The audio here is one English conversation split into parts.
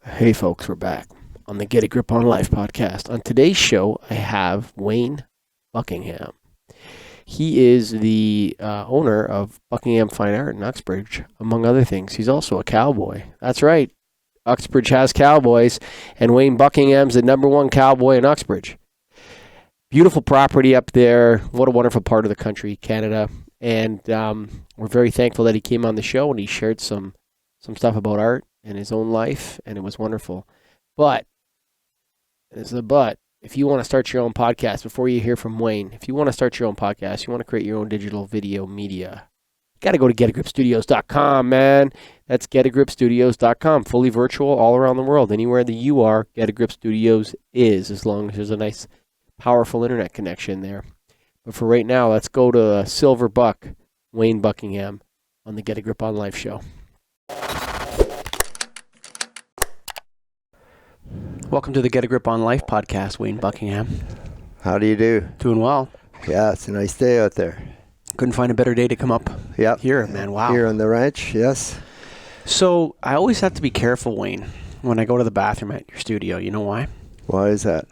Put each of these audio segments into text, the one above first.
Hey folks, we're back on the Get a Grip on Life podcast. On today's show, I have Wayne Buckingham. He is the owner of Buckingham Fine Art in Uxbridge, among other things. He's also a cowboy. That's right. Uxbridge has cowboys, and Wayne Buckingham's the number one cowboy in Uxbridge. Beautiful property up there. What a wonderful part of the country, Canada. And we're very thankful that he came on the show and he shared some stuff about art and his own life, and it was wonderful. But, there's a but, if you want to start your own podcast, before you hear from Wayne, if you want to start your own podcast, you want to create your own digital video media, you got to go to getagripstudios.com, man. That's getagripstudios.com, fully virtual all around the world. Anywhere that you are, Get a Grip Studios is, as long as there's a nice, powerful internet connection there. But for right now, let's go to Silver Buck, Wayne Buckingham, on the Get a Grip on Life show. Welcome to the Get a Grip on Life podcast, Wayne Buckingham. How do you do? Doing well. Yeah, it's a nice day out there. Couldn't find a better day to come up here, man. Wow. Here on the ranch, yes. So I always have to be careful, Wayne, when I go to the bathroom at your studio. You know why? Why is that?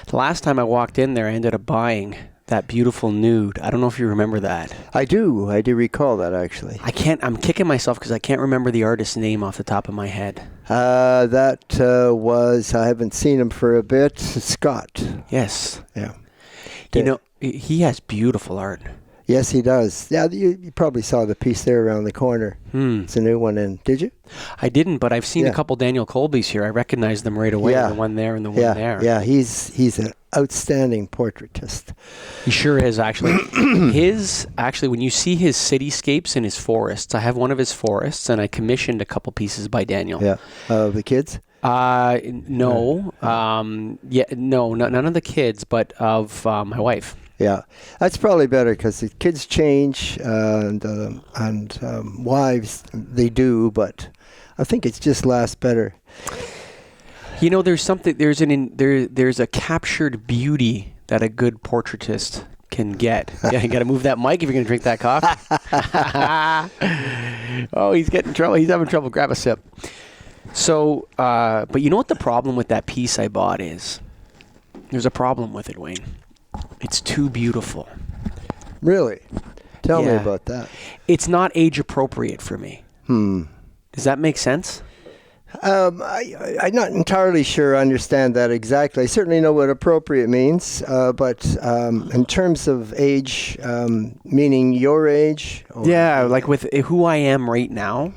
The last time I walked in there, I ended up buying that beautiful nude. I don't know if you remember that. I do recall that, actually. I'm kicking myself because I can't remember the artist's name off the top of my head. That was, I haven't seen him for a bit, Scott. Yes. Yeah. You know, he has beautiful art. Yes, he does. Yeah, you probably saw the piece there around the corner. It's a new one in. Did you? I didn't, but I've seen a couple Daniel Colbys here. I recognize them right away. The one there and the one there. Yeah, he's an outstanding portraitist. He sure is, actually. When you see his cityscapes and his forests, I have one of his forests, and I commissioned a couple pieces by Daniel. Yeah. The kids? No. None of the kids, but of my wife. Yeah, that's probably better because the kids change and wives, they do, but I think it just lasts better. You know, there's a captured beauty that a good portraitist can get. Yeah, you got to move that mic if you're going to drink that coffee. Oh, he's getting trouble. He's having trouble. Grab a sip. So, but you know what the problem with that piece I bought is? There's a problem with it, Wayne. It's too beautiful. Really? Tell me about that. It's not age appropriate for me. Does that make sense? I'm not entirely sure I understand that exactly. I certainly know what appropriate means, but in terms of age, meaning your age? Yeah, like with who I am right now,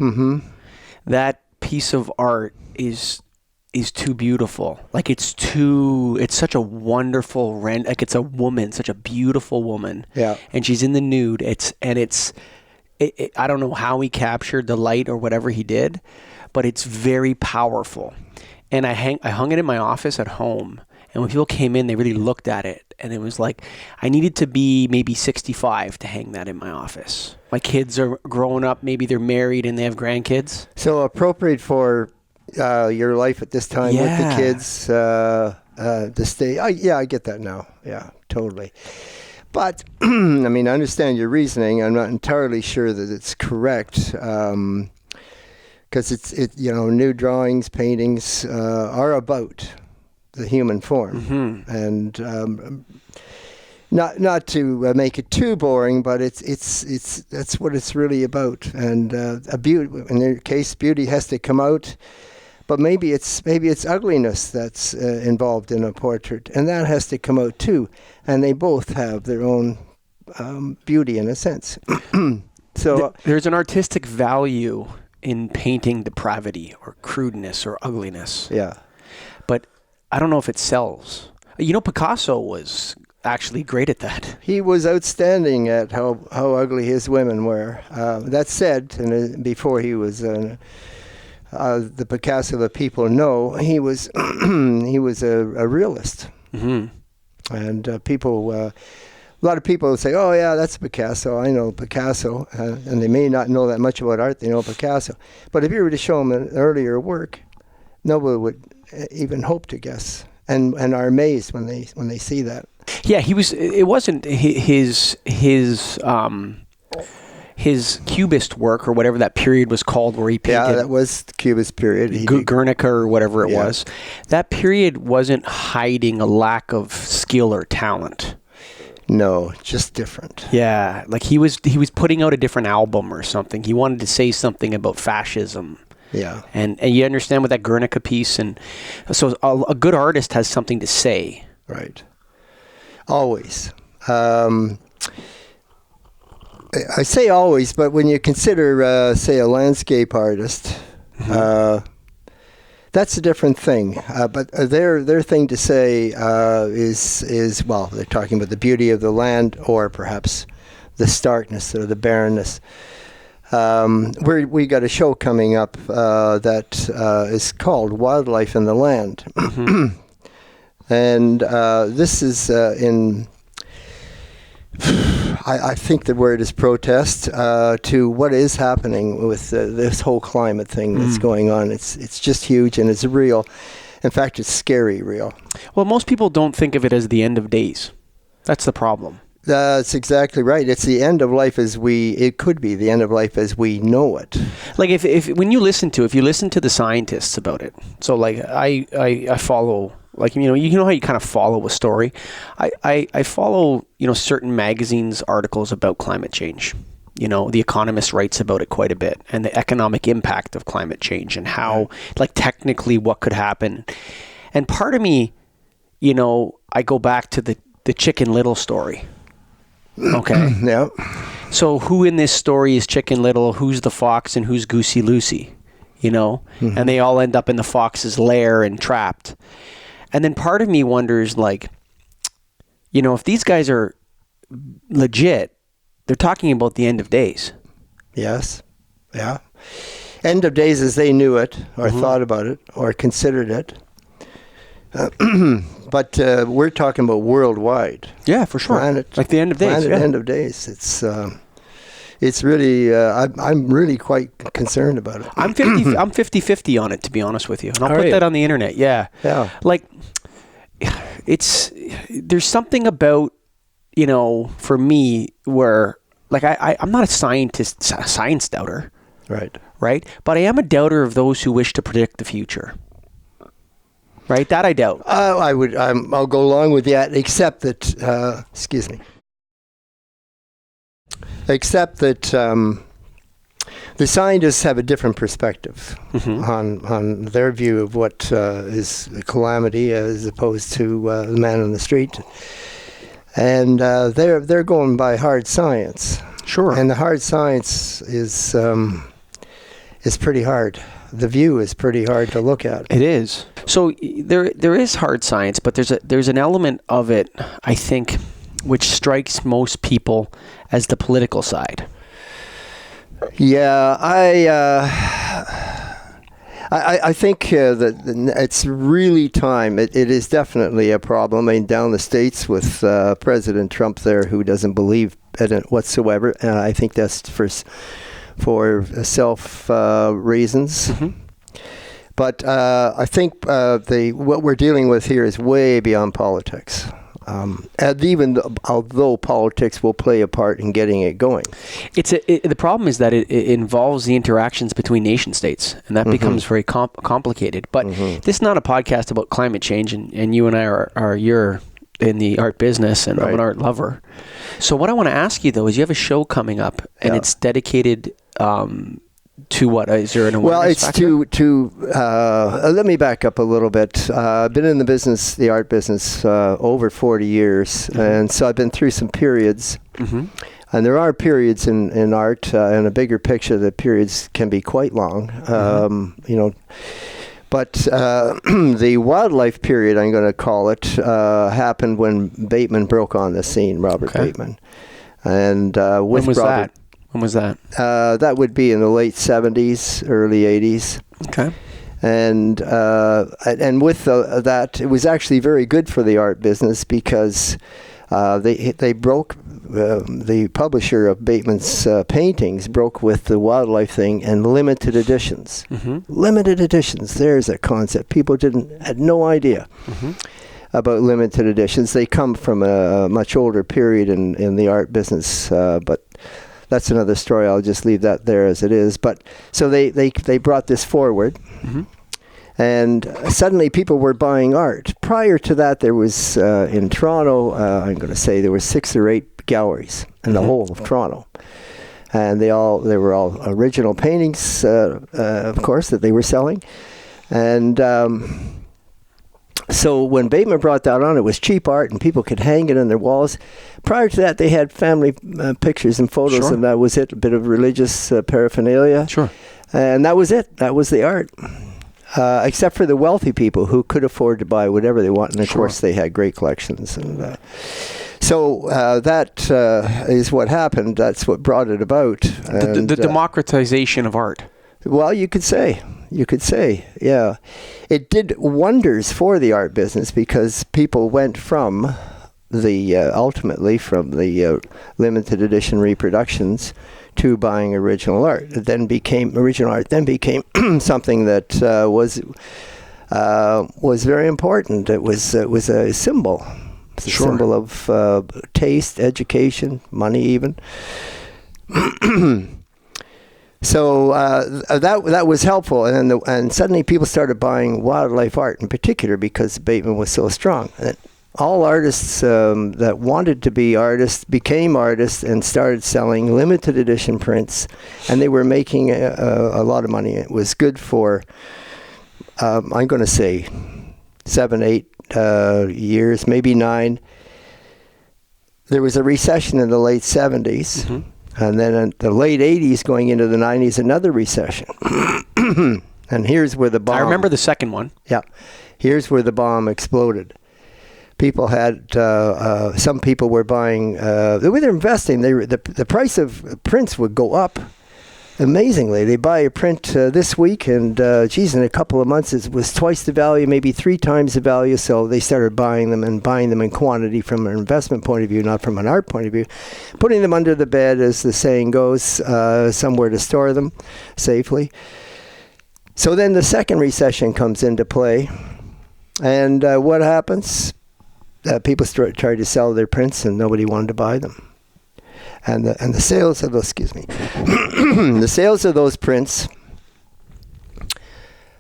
that piece of art is too beautiful. Like it's such a wonderful like it's a woman, such a beautiful woman. Yeah. And she's in the nude. I don't know how he captured the light or whatever he did, but it's very powerful. And I hung it in my office at home. And when people came in, they really looked at it. And it was like, I needed to be maybe 65 to hang that in my office. My kids are growing up. Maybe they're married and they have grandkids. So appropriate for your life at this time with the kids to stay. I get that now. Yeah, totally. But I mean, I understand your reasoning. I'm not entirely sure that it's correct because new drawings, paintings are about the human form, and not to make it too boring, but it's that's what it's really about. And a beauty, in their case, beauty has to come out. But maybe it's ugliness that's involved in a portrait, and that has to come out too. And they both have their own beauty in a sense. So there's an artistic value in painting depravity or crudeness or ugliness. Yeah. But I don't know if it sells. You know, Picasso was actually great at that. He was outstanding at how ugly his women were. That said, and before he was the Picasso that people know, he was a realist, and people. A lot of people say, "Oh yeah, that's Picasso. I know Picasso," and they may not know that much about art. They know Picasso, but if you were to show them an earlier work, nobody would even hope to guess, and are amazed when they see that. Yeah, he was. It wasn't his his Cubist work, or whatever that period was called, where he painted. Yeah, that was the Cubist period. Guernica or whatever it was. That period wasn't hiding a lack of skill or talent. No, just different. Yeah, like he was putting out a different album or something. He wanted to say something about fascism. Yeah. And you understand with that Guernica piece, and so a good artist has something to say. Right. Always. I say always, but when you consider, say, a landscape artist, that's a different thing. But their thing to say is, well, they're talking about the beauty of the land, or perhaps the starkness or the barrenness. We got a show coming up that is called Wildlife in the Land. And this is in, I think the word is protest to what is happening with this whole climate thing that's going on. It's just huge, and it's real. In fact, it's scary real. Well, most people don't think of it as the end of days. That's the problem. That's exactly right. It's the end of life it could be the end of life as we know it. Like if when you listen to the scientists about it. So like I follow, like, you know how you kind of follow a story. I follow, certain magazines articles about climate change. The Economist writes about it quite a bit, and the economic impact of climate change, and how, like, technically what could happen. And part of me, I go back to the Chicken Little story. Okay. Yeah. So who in this story is Chicken Little? Who's the fox and who's Goosey Lucy? And they all end up in the fox's lair and trapped. And then part of me wonders, like, if these guys are legit, they're talking about the end of days. Yes. Yeah. End of days as they knew it, or thought about it, or considered it. But we're talking about worldwide. Yeah, for sure. Planet, like the end of days. Planet end of days. It's really, I'm really quite concerned about it. I'm 50-50 on it, to be honest with you. And I'll put that on the internet. Yeah. Yeah. Like, there's something about, for me, where, like, I'm not a science doubter. Right. Right? But I am a doubter of those who wish to predict the future. Right? That I doubt. I'll go along with that, except that, excuse me. Except that the scientists have a different perspective on their view of what is a calamity as opposed to the man on the street. And they're going by hard science. Sure. And the hard science is pretty hard. The view is pretty hard to look at. It is. So there is hard science, but there's an element of it, I think, which strikes most people as the political side. Yeah, I think that it's really time. It is definitely a problem. I mean, down the States with President Trump there, who doesn't believe in it whatsoever, and I think that's for self reasons. But I think what we're dealing with here is way beyond politics. And even although politics will play a part in getting it going, the problem is that it involves the interactions between nation states, and that becomes very complicated. But this is not a podcast about climate change, and you and I you're in the art business, and I'm an art lover. So what I want to ask you, though, is you have a show coming up, and it's dedicated to what? Is there an awareness factor? Let me back up a little bit. I've been in the art business, over 40 years, and so I've been through some periods. And there are periods in art, in a bigger picture, the periods can be quite long. But the wildlife period, I'm going to call it, happened when Bateman broke on the scene, Robert Bateman. And with when was Robert, that? When was that? That would be in the late 70s, early 80s. Okay. And with that, it was actually very good for the art business because they broke, the publisher of Bateman's paintings broke with the wildlife thing and limited editions. Limited editions, there's a concept. People had no idea about limited editions. They come from a much older period in the art business, but that's another story. I'll just leave that there as it is. But so they brought this forward. Mm-hmm. And suddenly people were buying art. Prior to that, there was, in Toronto, I'm going to say there were 6 or 8 galleries in the whole of Toronto. And they were all original paintings, of course, that they were selling. And so when Bateman brought that on, it was cheap art and people could hang it on their walls. Prior to that, they had family pictures and photos, and that was it, a bit of religious paraphernalia. Sure. And that was it. That was the art. Except for the wealthy people who could afford to buy whatever they want. And, of course, they had great collections. And so that is what happened. That's what brought it about. And, the democratization of art. Well, you could say, yeah. It did wonders for the art business because people went from ultimately from the limited edition reproductions to buying original art. Original art then became something that was very important. It was a symbol. It's a symbol of taste, education, money, even. So that was helpful, and suddenly people started buying wildlife art in particular because Bateman was so strong. And all artists that wanted to be artists became artists and started selling limited edition prints, and they were making a lot of money. It was good for, I'm going to say, 7, 8 years, maybe 9. There was a recession in the late 70s, and then in the late 80s going into the 90s, another recession. And here's where the bomb... I remember the second one. Yeah. Here's where the bomb exploded. People had, some people were buying, they were investing. The price of prints would go up amazingly. They buy a print this week, and in a couple of months it was twice the value, maybe 3 times the value. So they started buying them in quantity from an investment point of view, not from an art point of view. Putting them under the bed, as the saying goes, somewhere to store them safely. So then the second recession comes into play, and what happens? People tried to sell their prints, and nobody wanted to buy them. And the sales of those, the sales of those prints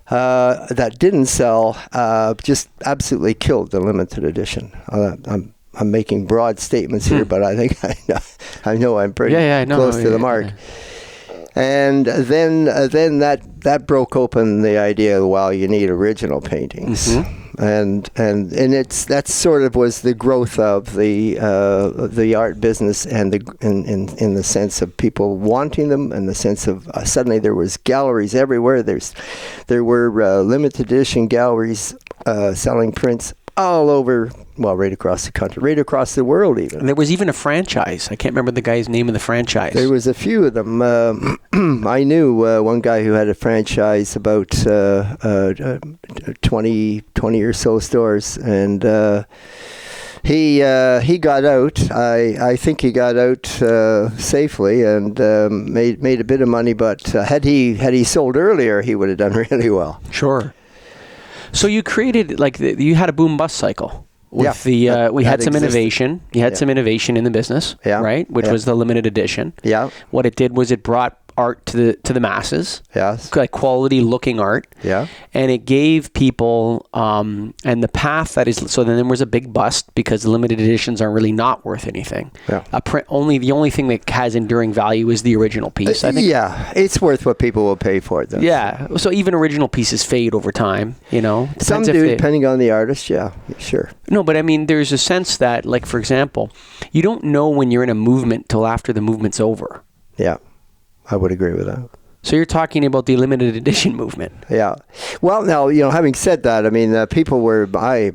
that didn't sell just absolutely killed the limited edition. I'm making broad statements here, but I think I know I'm pretty close to the mark. Yeah. And then that broke open the idea. Well, you need original paintings. And that sort of was the growth of the art business, and in the sense of people wanting them, and the sense of suddenly there was galleries everywhere. There were limited edition galleries selling prints all over, well, right across the country, right across the world even. And there was even a franchise. I can't remember the guy's name of the franchise. There was a few of them. I knew one guy who had a franchise, about 20 or so stores, and he got out. I think he got out safely and made a bit of money. But had he sold earlier, he would have done really well. Sure. So you created, you had a boom bust cycle. We had some innovation. You had some innovation in the business, right? Which was the limited edition. Yeah. What it did was it brought art to the masses. Yes. Like quality looking art. Yeah. And it gave people and the path that is, so then there was a big bust because the limited editions are really not worth anything. Yeah. The only thing that has enduring value is the original piece. I think. Yeah, it's worth what people will pay for it though. Yeah. So even original pieces fade over time, Some do, depending on the artist, yeah, sure. No, but I mean, there's a sense that, like, for example, you don't know when you're in a movement till after the movement's over. Yeah. I would agree with that. So you're talking about the limited edition movement. Yeah. Well, now, having said that, I mean, people were, I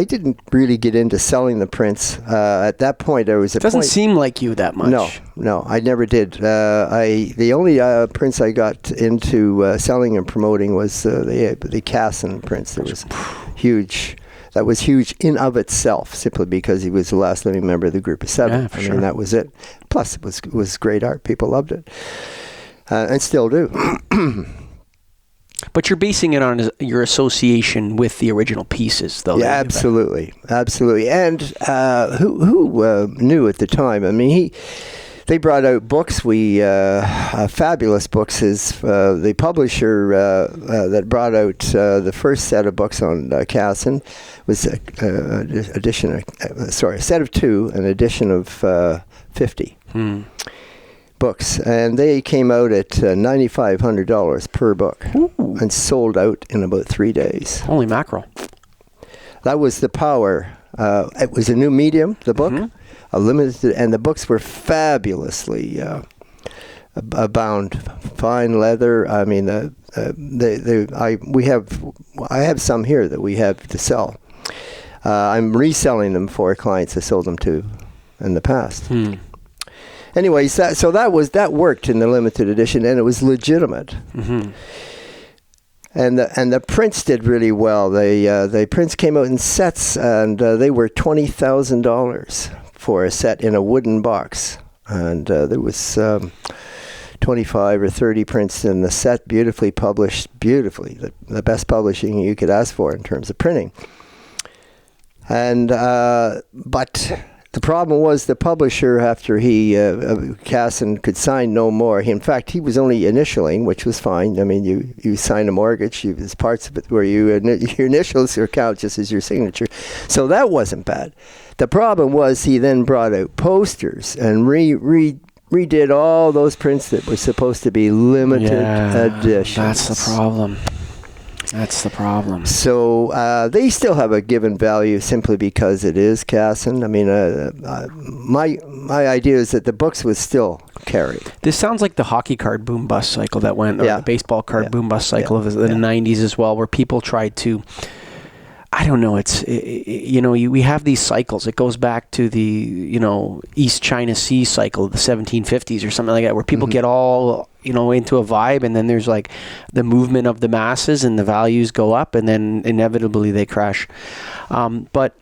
didn't really get into selling the prints. At that point, there was a Doesn't seem like you that much. No, I never did. The only prints I got into selling and promoting was the Casson prints. That was huge. That was huge in of itself, simply because he was the last living member of the group of 7. Yeah, I mean, that was it. Plus, it was great art. People loved it, and still do. But you're basing it on your association with the original pieces, though. Yeah, absolutely. And who knew at the time? I mean, they brought out books. Fabulous books. Is the publisher that brought out the first set of books on Casson was a set of 2, an edition of 50 books, and they came out at $9,500 per book. Ooh. And sold out in about 3 days. Holy mackerel! That was the power. It was a new medium, the book, a limited, and the books were fabulously bound, fine leather. I mean, I have some here that we have to sell. I'm reselling them for clients I sold them to in the past. Anyways, that worked in the limited edition, and it was legitimate. And the prints did really well. The prints came out in sets, and they were $20,000 for a set in a wooden box. And there was 25 or 30 prints in the set, beautifully published, the best publishing you could ask for in terms of printing. And but the problem was the publisher, after Casson could sign no more. In fact, he was only initialing, which was fine. I mean, you sign a mortgage, there's parts of it where your initials count just as your signature. So that wasn't bad. The problem was he then brought out posters and redid all those prints that were supposed to be limited editions. That's the problem. So they still have a given value simply because it is Casson. I mean, my idea is that the books would still carry. This sounds like the hockey card boom bust cycle that went, or the baseball card boom bust cycle of the 90s as well, where people tried to, I don't know, we have these cycles. It goes back to the, East China Sea cycle of the 1750s or something like that, where people get all, into a vibe, and then there's like the movement of the masses and the values go up, and then inevitably they crash. But,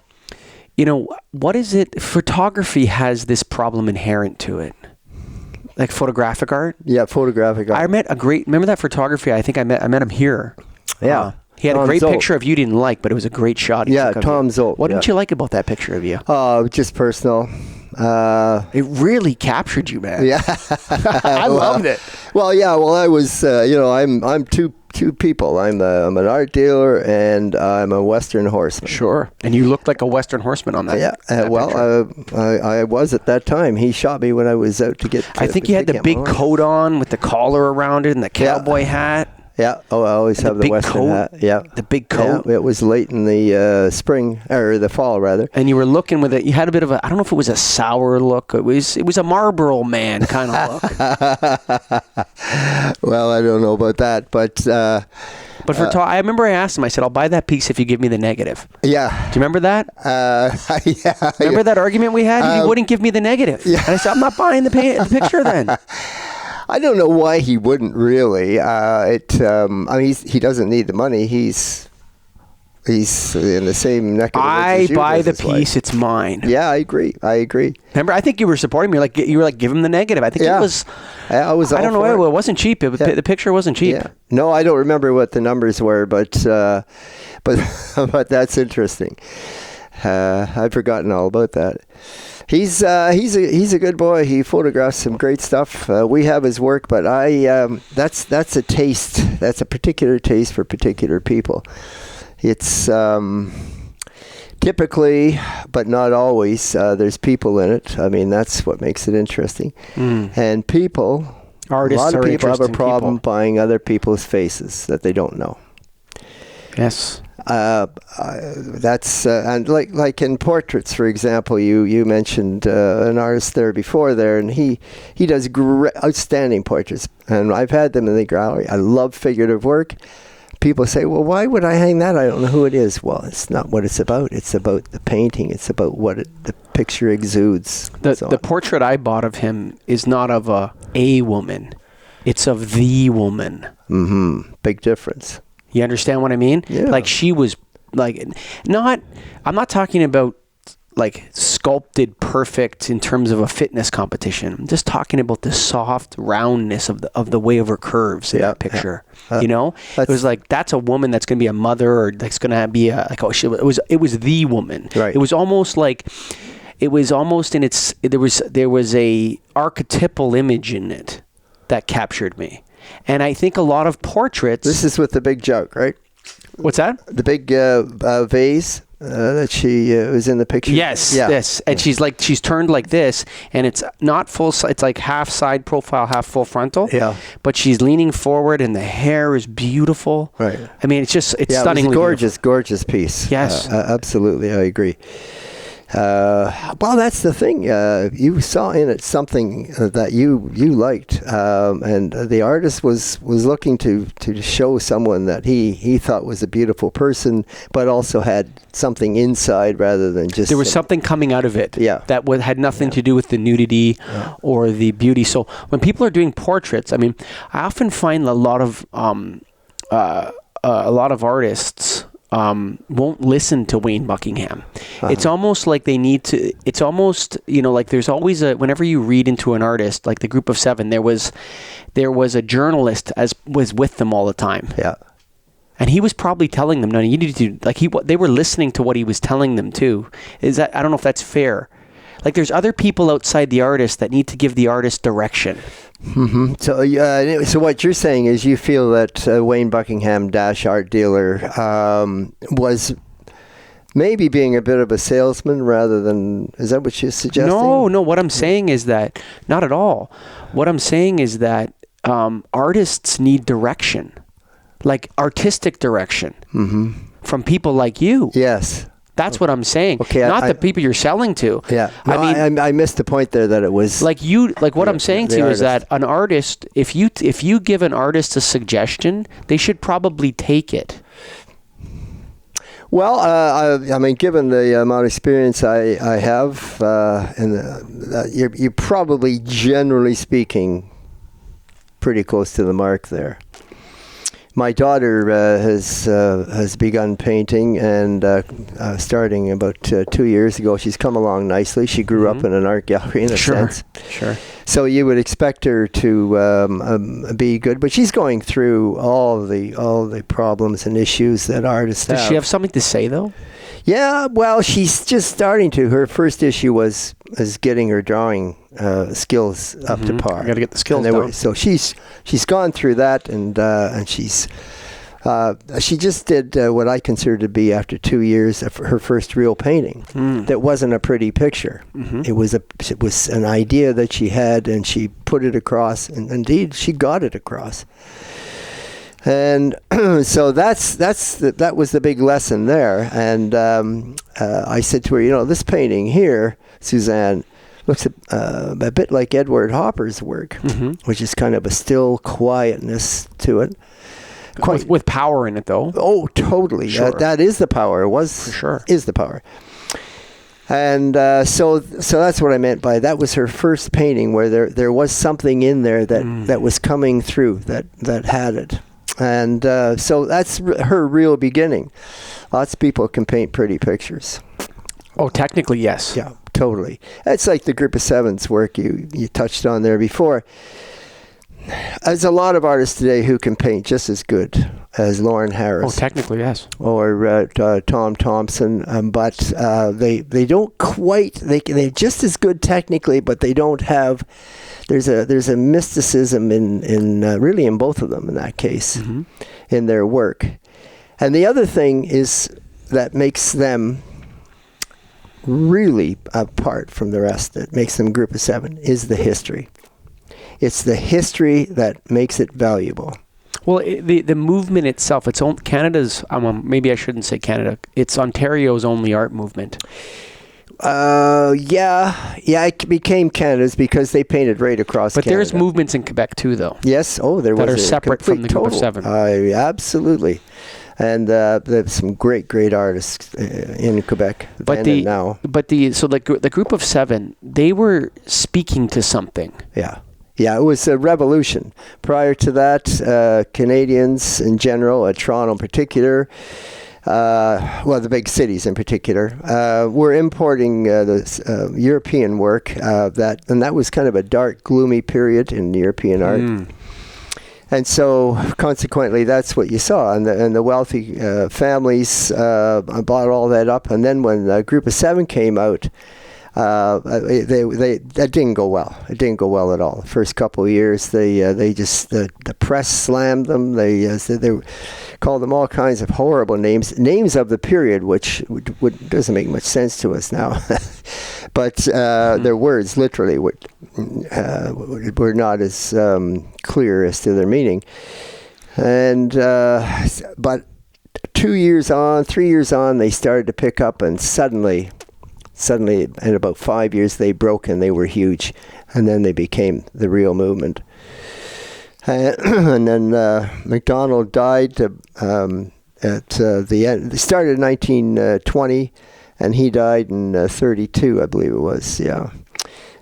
what is it? Photography has this problem inherent to it. Like photographic art? Yeah, photographic art. I met remember that photography? I think I met him here. Yeah. He had Tom a great Zolt. picture of you didn't like, but it was a great shot. Tom Zolt. What didn't you like about that picture of you? Just personal. It really captured you, man. Yeah. I loved it. Well, yeah. Well, I was, I'm two people. I'm an art dealer, and I'm a Western horseman. Sure. And you looked like a Western horseman on that. Yeah. I was at that time. He shot me when I was out to get. I think you had the big coat on with the collar around it and the cowboy hat. Yeah. Oh, I always have the Western coat. hat. Yeah. The big coat. Yeah, it was late in the spring, or the fall, rather. And you were looking with it. You had a bit of I don't know if it was a sour look. It was a Marlboro Man kind of look. Well, I don't know about that, but I remember I asked him, I said, I'll buy that piece if you give me the negative. Yeah. Do you remember that? Yeah. Remember that argument we had? He wouldn't give me the negative. Yeah. And I said, I'm not buying the picture then. I don't know why he wouldn't really. He doesn't need the money. He's in the same neck of the woods as you buy the his wife. piece. It's mine. Yeah, I agree. Remember, I think you were supporting me. You were like, give him the negative. I think it was. I was. I don't know. It wasn't cheap. The picture wasn't cheap. Yeah. No, I don't remember what the numbers were, but that's interesting. I've forgotten all about that. He's a good boy. He photographs some great stuff. We have his work, but that's a taste. That's a particular taste for particular people. It's typically, but not always, there's people in it. I mean, that's what makes it interesting. And Artists, a lot of people have a interesting problem buying other people's faces that they don't know. Yes. That's and like in portraits, for example, you mentioned an artist there before there, and he does outstanding portraits, and I've had them in the gallery. I love figurative work. People say, well, why would I hang that? I don't know who it is. Well, it's not what it's about. It's about the painting. It's about what the picture exudes. The portrait I bought of him is not of a woman. It's of the woman. Mm-hmm. Big difference. You understand what I mean? Yeah. Like she was I'm not talking about like sculpted perfect in terms of a fitness competition. I'm just talking about the soft roundness of the way of her curves in that picture. It was like, that's a woman that's going to be a mother, or that's going to be it was the woman. Right. It was almost like, it was almost in its, there was a archetypal image in it that captured me. And I think a lot of portraits. This is with the big jug, right? What's that? The big vase that she was in the picture. Yes, this. And she's turned like this, and it's not full. It's like half side profile, half full frontal. Yeah. But she's leaning forward, and the hair is beautiful. Right. I mean, it's stunningly it was a gorgeous, beautiful. gorgeous piece. Yes. Absolutely, I agree. Well, that's the thing. You saw in it something that you liked, and the artist was looking to show someone that he thought was a beautiful person, but also had something inside rather than just. There was something coming out of it. Yeah. That had nothing to do with the nudity or the beauty. So when people are doing portraits, I mean, I often find a lot of artists. Won't listen to Wayne Buckingham. It's almost like they need to. It's almost, like there's always whenever you read into an artist, like the Group of Seven, there was a journalist was with them all the time. Yeah. And he was probably telling them, no, you need to they were listening to what he was telling them too. I don't know if that's fair. Like there's other people outside the artist that need to give the artist direction. Mm-hmm. So what you're saying is you feel that Wayne Buckingham art dealer was maybe being a bit of a salesman rather than, is that what you're suggesting? No. What I'm saying is that, not at all. What I'm saying is that artists need direction, like artistic direction from people like you. Yes. That's what I'm saying. Okay, Not the people you're selling to. Yeah. No, I missed the point there that it was what I'm saying to you is that an artist, if you give an artist a suggestion, they should probably take it. Well, I mean, given the amount of experience I have, you're probably, generally speaking, pretty close to the mark there. My daughter has begun painting, and starting about 2 years ago. She's come along nicely. She grew up in an art gallery in a sense. Sure. So you would expect her to be good, but she's going through all the problems and issues that artists have. Does she have something to say though? Yeah, well, she's just starting to. Her first issue is getting her drawing skills up to par. Got to get the skills down. So she's gone through that, and she just did what I consider to be, after 2 years, her first real painting. That wasn't a pretty picture. It was an idea that she had, and she put it across, and indeed she got it across. And so that was the big lesson there. And I said to her, this painting here, Suzanne, looks a bit like Edward Hopper's work, which is kind of a still quietness to it. With power in it, though. Oh, totally. Sure. That is the power. It was, for sure, is the power. And so that's what I meant by that was her first painting, where there was something in there that was coming through, that had it. And so that's her real beginning. Lots of people can paint pretty pictures. Oh, technically, yes. Yeah, totally. It's like the Group of Seven's work you touched on there before. There's a lot of artists today who can paint just as good as Lauren Harris. Oh, technically, yes. Or Tom Thompson, but they don't quite. They're just as good technically, but they don't have. There's a mysticism in really in both of them in that case, in their work. And the other thing is that makes them really apart from the rest, that makes them Group of Seven, is the history. It's the history that makes it valuable. Well, the movement itself, it's Canada's, maybe I shouldn't say Canada, it's Ontario's only art movement. It became Canada's because they painted right across Canada. But there's movements in Quebec too, though. Yes, there was. That are separate from the Group of Seven. Absolutely. And there's some great artists in Quebec then and now. But the Group of Seven, they were speaking to something. Yeah, it was a revolution. Prior to that, Canadians in general, Toronto in particular, the big cities in particular, were importing the European work. That was kind of a dark, gloomy period in European art. And so, consequently, that's what you saw. And the wealthy families bought all that up. And then when Group of Seven came out, that didn't go well. It didn't go well at all. The first couple of years, they just the press slammed them. They called them all kinds of horrible names of the period, which doesn't make much sense to us now. But their words literally were not as clear as to their meaning. And but 2 years on, 3 years on, they started to pick up, and suddenly, in about 5 years, they broke and they were huge, and then they became the real movement. And then MacDonald died at the end. They started in 1920, and he died in 32, I believe it was. Yeah,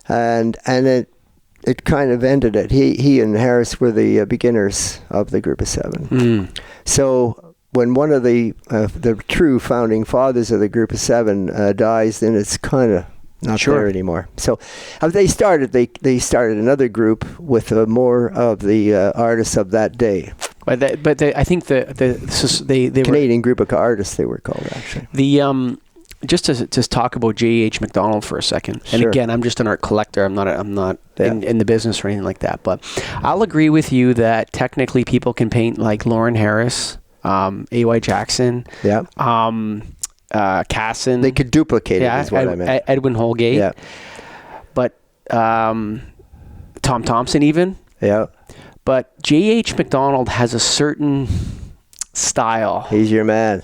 and it kind of ended it. He and Harris were the beginners of the Group of Seven. So when one of the true founding fathers of the Group of Seven dies, then it's kind of not there anymore. So they started another group with more of the artists of that day. But I think they Canadian group of artists they were called, actually. The just to talk about J.H. MacDonald for a second. And again, I'm just an art collector. I'm not in the business or anything like that. But I'll agree with you that technically people can paint like Lauren Harris, A.Y. Jackson, Casson. They could duplicate it, is what I meant. Edwin Holgate. Yeah. But Tom Thompson even. Yeah. But J.H. MacDonald has a certain style. He's your man.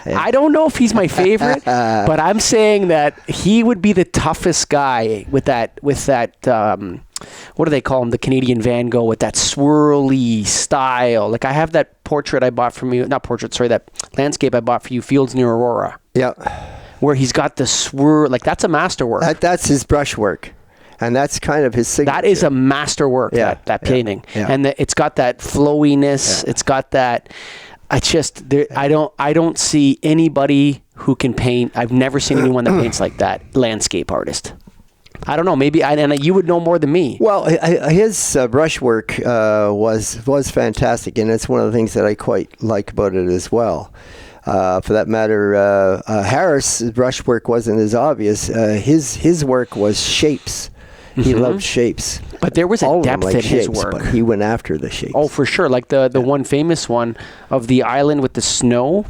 Yeah. I don't know if he's my favorite, but I'm saying that he would be the toughest guy with that what do they call him? The Canadian Van Gogh, with that swirly style. Like I have that portrait I bought from you, that landscape I bought for you, Fields near Aurora. Yeah. Where he's got the swirl, like that's a masterwork. That's his brushwork. And that's kind of his signature. That is a masterwork, that painting. Yeah. And it's got that flowiness. Yeah. It's got that... I don't see anybody who can paint. I've never seen anyone that paints like that. Landscape artist. I don't know. Maybe and you would know more than me. Well, his brushwork was fantastic, and it's one of the things that I quite like about it as well. For that matter, Harris' brushwork wasn't as obvious. His work was shapes. He loved shapes. But there was a depth in his work. But he went after the shapes. Oh, for sure. Like the one famous one of the island with the snow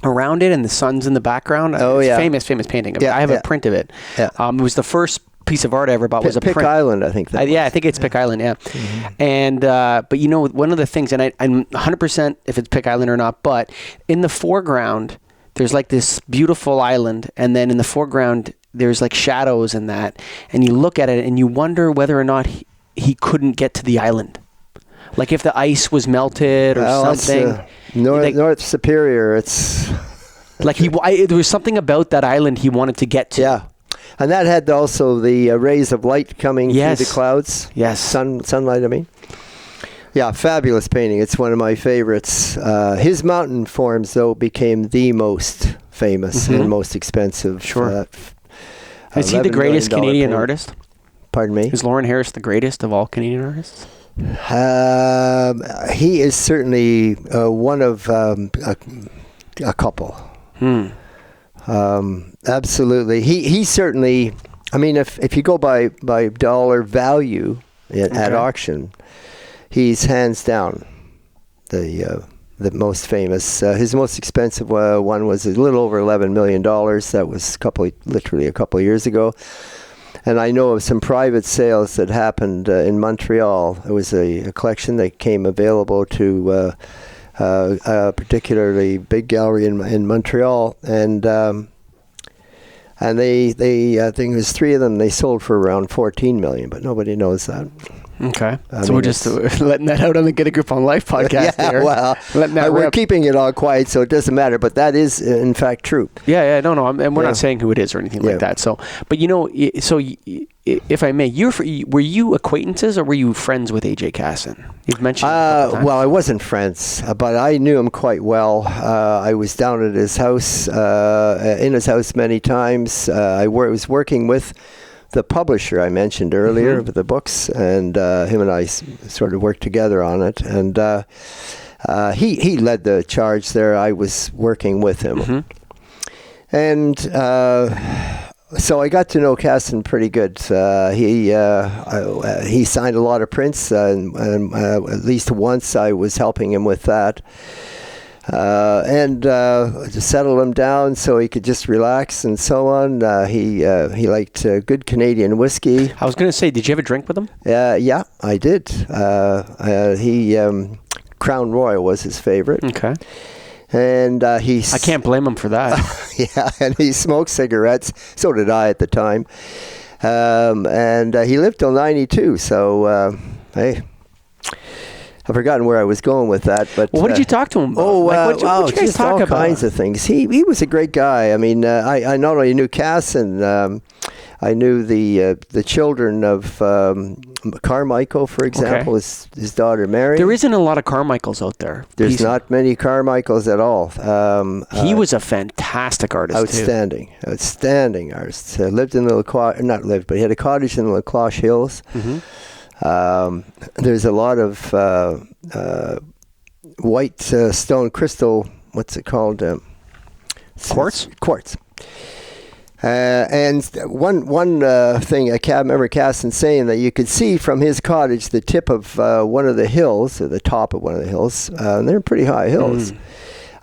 around it and the sun's in the background. Oh, yeah. Famous painting. I have a print of it. Yeah. It was the first piece of art I ever bought. Was a Pick print. Island, I think. I think it's Pick Island, yeah. Mm-hmm. And, but one of the things, and I'm 100% if it's Pick Island or not, but in the foreground, there's like this beautiful island, and then in the foreground, there's like shadows in that, and you look at it and you wonder whether or not he couldn't get to the island, like if the ice was melted or something. North Superior. It's like there was something about that island he wanted to get to. Yeah, and that had also the rays of light coming through the clouds. Yes, sunlight. I mean, yeah, fabulous painting. It's one of my favorites. His mountain forms, though, became the most famous and most expensive. Sure. Is he the greatest Canadian artist? Pardon me? Is Lauren Harris the greatest of all Canadian artists? He is certainly one of a couple. Absolutely. He certainly, I mean, if you go by dollar value at auction, he's hands down the most famous. His most expensive one was a little over $11 million. That was literally a couple of years ago. And I know of some private sales that happened in Montreal. It was a collection that came available to a particularly big gallery in Montreal, and they I think it was three of them. They sold for around $14 million, but nobody knows that. Okay, so we're just letting that out on the Get a Grip on Life podcast. Yeah, there. Well, we're keeping it all quiet, so it doesn't matter. But that is, in fact, true. Yeah, no, and we're not saying who it is or anything like that. So, but if I may, were you acquaintances or were you friends with A.J. Casson? You've mentioned. Well, I wasn't friends, but I knew him quite well. I was down at his house, in his house many times. I was working with the publisher I mentioned earlier of the books, and him and I sort of worked together on it. And he led the charge there. I was working with him, and So I got to know Casson pretty good. He signed a lot of prints, and at least once I was helping him with that. And to settle him down so he could just relax and so on. He liked good Canadian whiskey. I was going to say, did you have a drink with him? Yeah, I did. Crown Royal was his favorite. Okay. And I can't blame him for that. Yeah, and he smoked cigarettes. So did I at the time. And he lived till 92. So, hey, I've forgotten where I was going with that. But what did you talk to him about? What you guys just talk all about? kinds of things. He was a great guy. I mean, I not only knew Casson, I knew the children of Carmichael, for example, his daughter Mary. There isn't a lot of Carmichaels out there. There's not many Carmichaels at all. He was a fantastic artist, outstanding artist. Lived in the but he had a cottage in the LaCloche Hills. There's a lot of white stone crystal. What's it called? Quartz. Quartz. And one thing I remember Casson saying that you could see from his cottage the tip of one of the hills, or the top of one of the hills. And they're pretty high hills.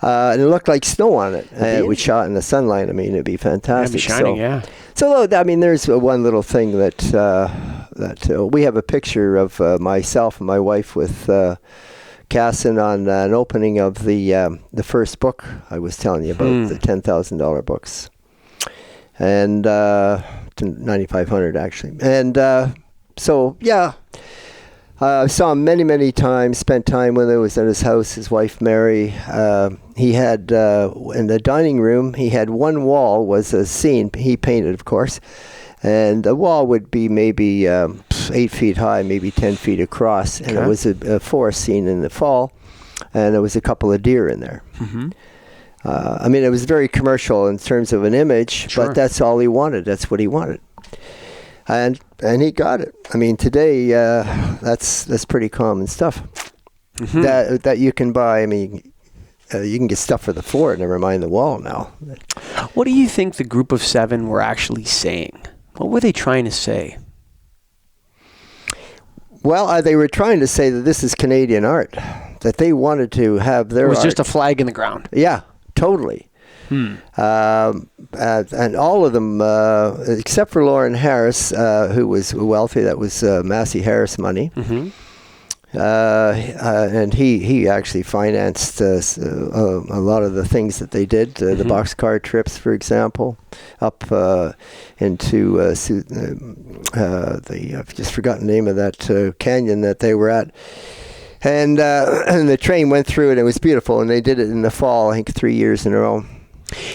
And it looked like snow on it. We shot in the sunlight. I mean, it'd be fantastic. It'd be shining, yeah. So, I mean, there's one little thing that we have a picture of myself and my wife with Casson on an opening of the first book I was telling you about, the $10,000 books. And 9,500 actually. And so, yeah. I saw him many times, spent time with him, was at his house, his wife Mary. He had, in the dining room, he had one wall was a scene, he painted of course, and the wall would be maybe 8 feet high, maybe 10 feet across, and it was a forest scene in the fall, and there was a couple of deer in there. I mean, it was very commercial in terms of an image, but that's all he wanted, that's what he wanted. And he got it. I mean, today that's pretty common stuff that you can buy. I mean, you can get stuff for the floor, never mind the wall now. What do you think the group of seven were actually saying? What were they trying to say? Well, they were trying to say that this is Canadian art, that they wanted to have their. It was art. Just a flag in the ground. Yeah, totally. And all of them, except for Lauren Harris, who was wealthy, that was Massey Harris money. And he actually financed a lot of the things that they did, the boxcar trips, for example, up into I've just forgotten the name of that canyon that they were at. And the train went through it, and it was beautiful, and they did it in the fall, I think 3 years in a row.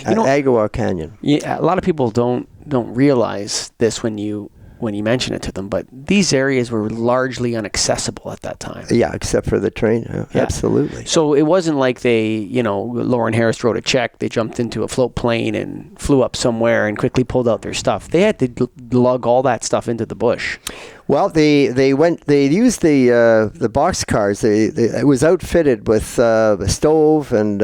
At Agawa Canyon. Yeah, a lot of people don't realize this when you mention it to them, but these areas were largely inaccessible at that time. Yeah, except for the train. Yeah. Absolutely. So it wasn't like they, Lauren Harris wrote a check, they jumped into a float plane and flew up somewhere and quickly pulled out their stuff. They had to lug all that stuff into the bush. Well, they used the box cars. It was outfitted with a stove, and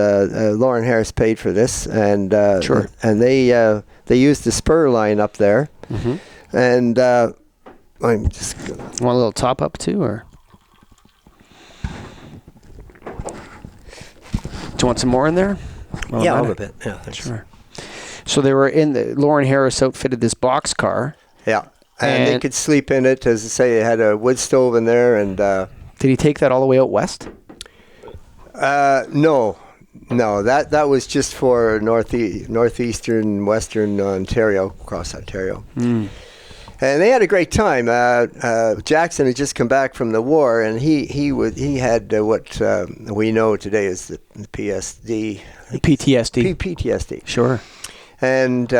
Lauren Harris paid for this, and and they used the spur line up there, and I'm just want a little top up too, or do you want some more in there? Yeah, a little bit. Yeah, thanks. Sure. So they were Lauren Harris outfitted this box car. Yeah. And they could sleep in it. As I say, it had a wood stove in there. And did he take that all the way out west? No. That was just for northeastern, western Ontario, across Ontario. And they had a great time. Jackson had just come back from the war, and he had what we know today as the PTSD. PTSD. Sure. And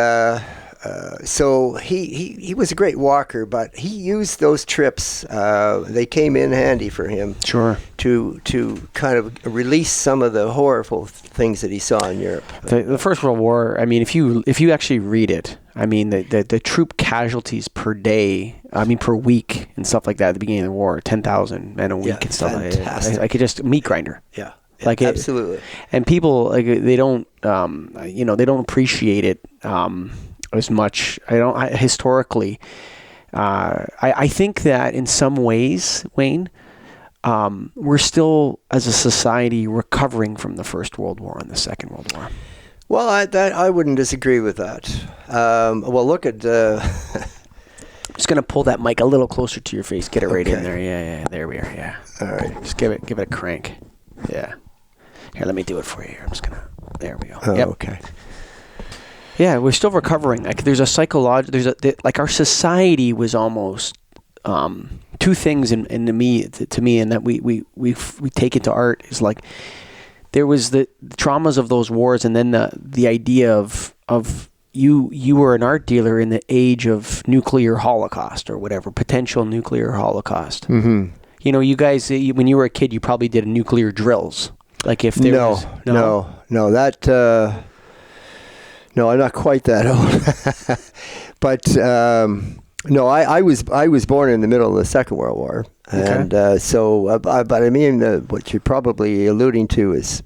so he was a great walker, but he used those trips. They came in handy for him. Sure. To kind of release some of the horrible things that he saw in Europe. The First World War. I mean, if you actually read it, I mean the troop casualties per day. I mean per week and stuff like that at the beginning of the war, 10,000 men a week and stuff. Fantastic. I could just meat grinder. Yeah. Like absolutely. And people they don't they don't appreciate it. as much. Historically, I think that in some ways, Wayne, we're still, as a society, recovering from the First World War and the Second World War. Well, I wouldn't disagree with that. Well, look at... I'm just going to pull that mic a little closer to your face. Get it right in Okay. there. Yeah, there we are. Yeah. All right. Just give it a crank. Yeah. Here, let me do it for you. I'm just going to... There we go. Oh, Yep. okay. Yeah, we're still recovering. Like, there's a psychological... like, our society was almost... two things to me, and that we take into art is like... There was the traumas of those wars, and then the idea of you were an art dealer in the age of nuclear holocaust or whatever, potential nuclear holocaust. Mm-hmm. You know, you guys, when you were a kid, you probably did nuclear drills. Like if there was... No, I'm not quite that old. But no, I was born in the middle of the Second World War, and but I mean, what you're probably alluding to is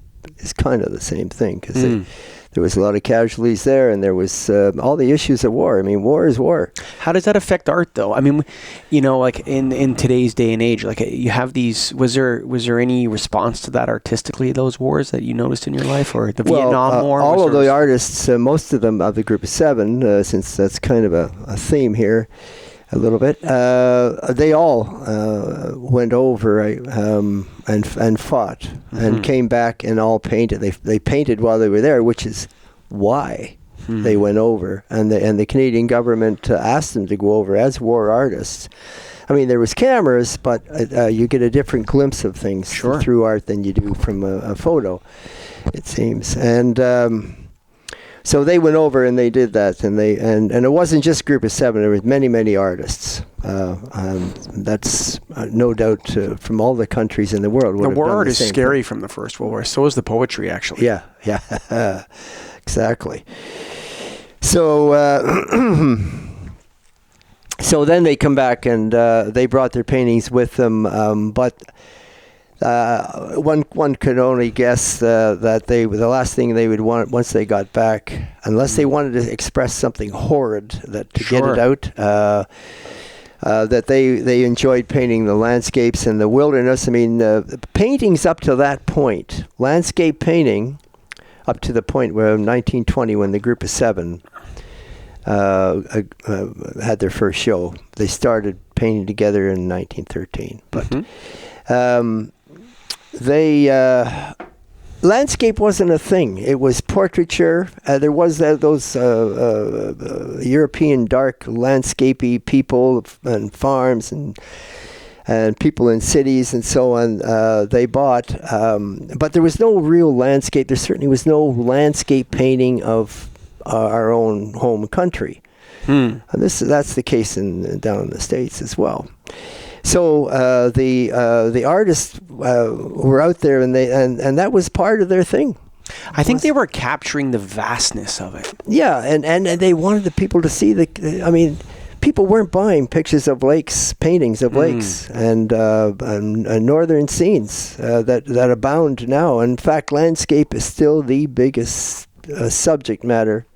kind of the same thing, because there was a lot of casualties there, and there was all the issues of war. I mean, war is war. How does that affect art, though? I mean, you know, like in today's day and age, like you have these. Was there any response to that artistically, those wars that you noticed in your life, or the Vietnam War? All of the artists, most of them of the group of seven, since that's kind of a theme here, a little bit. They all went over and fought and came back and all painted. They painted while they were there, which is why they went over. And the Canadian government asked them to go over as war artists. I mean, there was cameras, but you get a different glimpse of things through art than you do from a photo, it seems. And so they went over and they did that, and it wasn't just a group of seven. There was many artists. That's no doubt from all the countries in the world. The war art is scary from the First World War. So is the poetry, actually. Yeah, exactly. So so then they come back and they brought their paintings with them, but. One could only guess that the last thing they would want once they got back, unless they wanted to express something horrid to get it out, that they enjoyed painting the landscapes and the wilderness. I mean, paintings up to that point, landscape painting, up to the point where in 1920, when the group of seven had their first show, they started painting together in 1913, but. Landscape wasn't a thing. It was portraiture. There was those European dark landscapey people and farms and people in cities and so on. They bought, but there was no real landscape. There certainly was no landscape painting of our own home country. And that's the case down in the States as well. So the artists were out there, and that was part of their thing. I think they were capturing the vastness of it. Yeah, and they wanted the people to see I mean, people weren't buying pictures of lakes, paintings of lakes, and northern scenes that abound now. In fact, landscape is still the biggest subject matter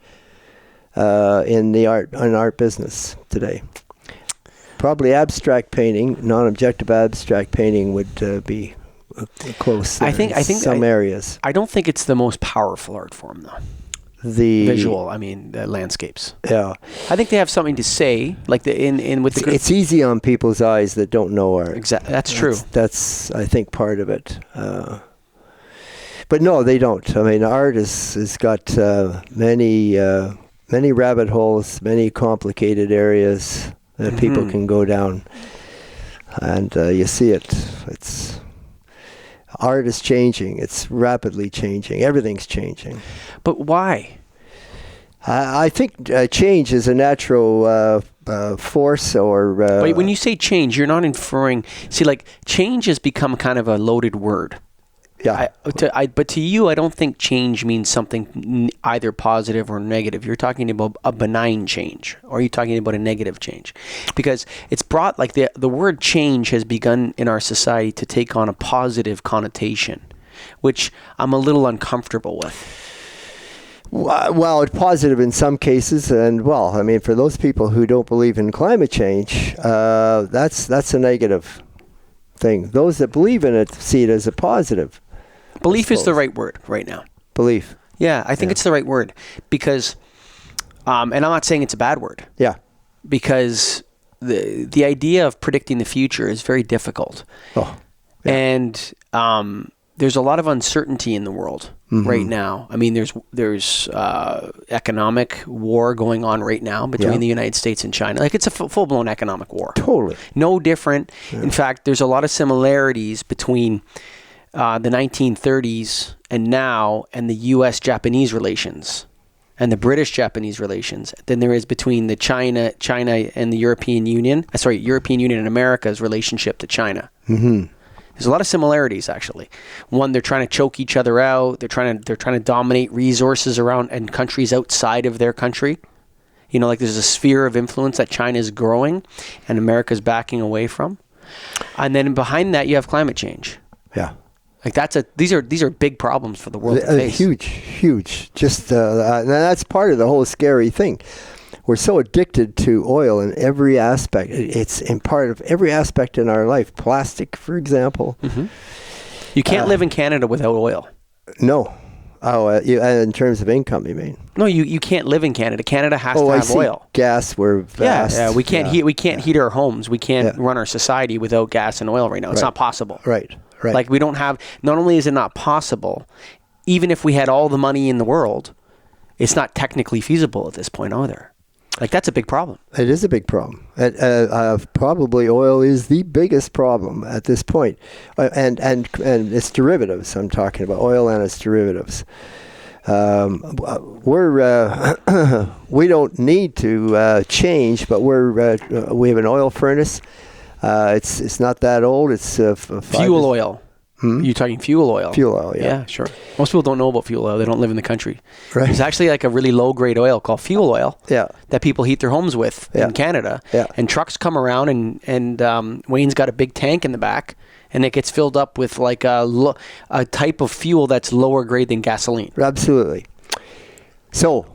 in art business today. Probably abstract painting, non-objective abstract painting would be close. I think some areas. I don't think it's the most powerful art form, though. The visual, I mean, the landscapes. Yeah, I think they have something to say, like It's easy on people's eyes that don't know art. Exactly, that's true. That's I think part of it. But no, they don't. I mean, art has got many rabbit holes, many complicated areas that people can go down, and you see it. Art is changing. It's rapidly changing. Everything's changing. But why? I think change is a natural force, or... But when you say change, you're not inferring... See, like, change has become kind of a loaded word. Yeah. But to you, I don't think change means something either positive or negative. You're talking about a benign change, or are you talking about a negative change? Because it's brought, like, the word change has begun in our society to take on a positive connotation, which I'm a little uncomfortable with. Well, it's positive in some cases, and I mean, for those people who don't believe in climate change, that's a negative thing. Those that believe in it see it as a positive. Belief is the right word right now. Belief. Yeah, I think it's the right word because, and I'm not saying it's a bad word. Yeah. Because the idea of predicting the future is very difficult. Oh. Yeah. And there's a lot of uncertainty in the world right now. I mean, there's economic war going on right now between the United States and China. Like, it's a full-blown economic war. Totally. No different. Yeah. In fact, there's a lot of similarities between the 1930s and now and the U.S.-Japanese relations and the British-Japanese relations than there is between the China and the European Union. European Union and America's relationship to China. Mm-hmm. There's a lot of similarities, actually. One, they're trying to choke each other out. They're trying to dominate resources around and countries outside of their country. You know, like there's a sphere of influence that China is growing and America's backing away from. And then behind that, you have climate change. Yeah. Like these are big problems for the world to face. Huge. Just that's part of the whole scary thing. We're so addicted to oil in every aspect. It's in part of every aspect in our life. Plastic, for example. Mm-hmm. You can't live in Canada without oil. No. Oh, in terms of income, you mean? No, you can't live in Canada. Canada has to have oil. Gas, we're vast. Yeah, we can't heat our homes. We can't run our society without gas and oil right now. It's not possible. Right. Like, we don't have. Not only is it not possible, even if we had all the money in the world, it's not technically feasible at this point either. Like, that's a big problem. It is a big problem. Probably oil is the biggest problem at this point. And its derivatives, I'm talking about oil and its derivatives. We don't need to change, but we have an oil furnace. It's not that old. It's fuel oil. You're talking fuel oil. Fuel oil, yeah, sure. Most people don't know about fuel oil. They don't live in the country. Right. There's actually like a really low-grade oil called fuel oil that people heat their homes with in Canada. Yeah. And trucks come around, and Wayne's got a big tank in the back, and it gets filled up with like a type of fuel that's lower grade than gasoline. Absolutely. So,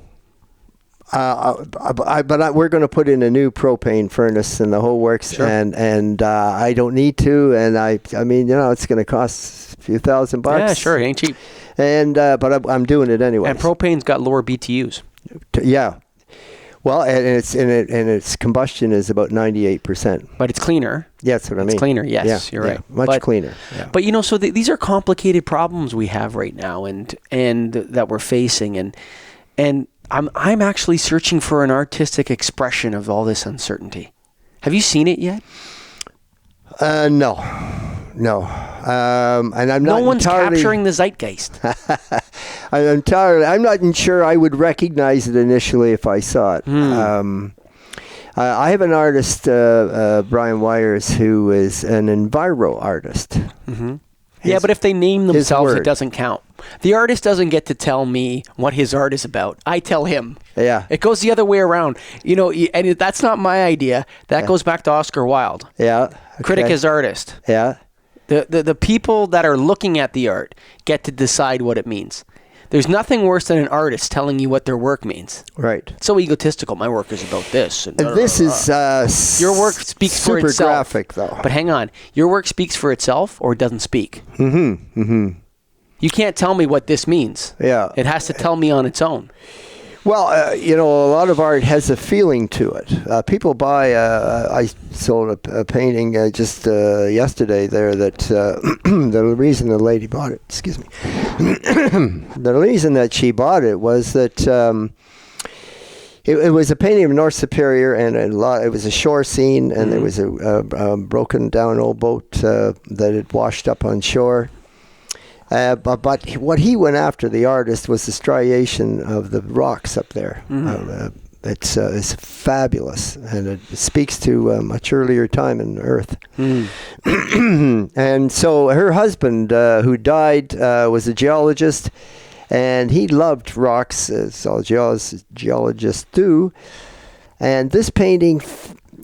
we're going to put in a new propane furnace and the whole works, sure. and I don't need to, and I mean, you know, it's going to cost a few $1,000. Yeah, sure, it ain't cheap. And but I'm doing it anyway. And propane's got lower BTUs. Yeah. Well, and its combustion is about 98%. But it's cleaner. Yeah, that's what I mean. It's cleaner, yes, you're right. Much cleaner. Yeah. But you know, so these are complicated problems we have right now, and that we're facing, and I'm actually searching for an artistic expression of all this uncertainty. Have you seen it yet? No. And I'm not. No one's capturing the zeitgeist. I'm not sure I would recognize it initially if I saw it. I have an artist, Brian Wires, who is an enviro artist. Mm-hmm. But if they name themselves, it doesn't count. The artist doesn't get to tell me what his art is about. I tell him. Yeah. It goes the other way around. You know, and that's not my idea. That goes back to Oscar Wilde. Yeah. Okay. Critic is artist. Yeah. The people that are looking at the art get to decide what it means. There's nothing worse than an artist telling you what their work means. Right. It's so egotistical. My work is about this. And this is your work speaks for itself. Super graphic, though. But hang on. Your work speaks for itself or it doesn't speak. Mm-hmm. Mm-hmm. You can't tell me what this means. Yeah. It has to tell me on its own. Well, you know, a lot of art has a feeling to it. People buy. I sold a painting just yesterday there that the reason the lady bought it. Excuse me. The reason that she bought it was that it was a painting of North Superior, and it was a shore scene, and there was a broken down old boat that had washed up on shore. But what he went after, the artist, was the striation of the rocks up there. It's fabulous, and it speaks to a much earlier time in Earth. And so her husband, who died, was a geologist, and he loved rocks, as all geologists do. And this painting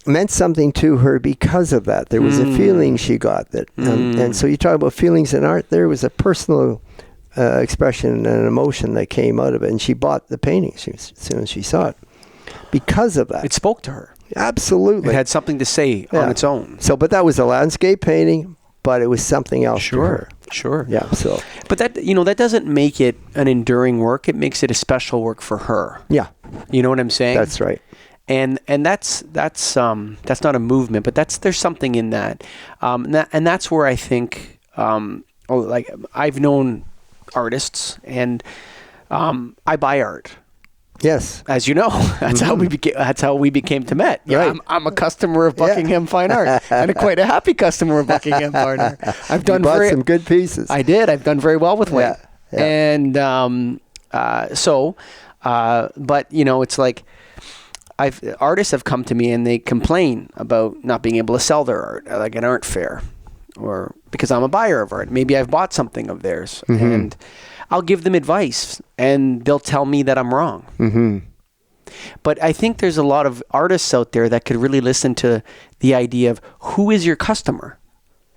meant something to her because of that. There was a feeling she got that. And so you talk about feelings in art. There was a personal expression and emotion that came out of it. And she bought the painting as soon as she saw it because of that. It spoke to her. Absolutely. It had something to say on its own. So, but that was a landscape painting, but it was something else to her. Sure. Yeah. So, but that that doesn't make it an enduring work. It makes it a special work for her. Yeah. You know what I'm saying? That's right. And that's not a movement, but there's something in that. And that's where I think like I've known artists, and I buy art. Yes, as you know, that's how we became. That's how we became to met. Yeah, right. I'm a customer of Buckingham Fine Art, and quite a happy customer of Buckingham Fine Art. I've done you bought some good pieces. I did. I've done very well with Wayne, and but it's like artists have come to me and they complain about not being able to sell their art, like an art fair, or because I'm a buyer of art. Maybe I've bought something of theirs, and I'll give them advice, and they'll tell me that I'm wrong. Mm-hmm. But I think there's a lot of artists out there that could really listen to the idea of who is your customer.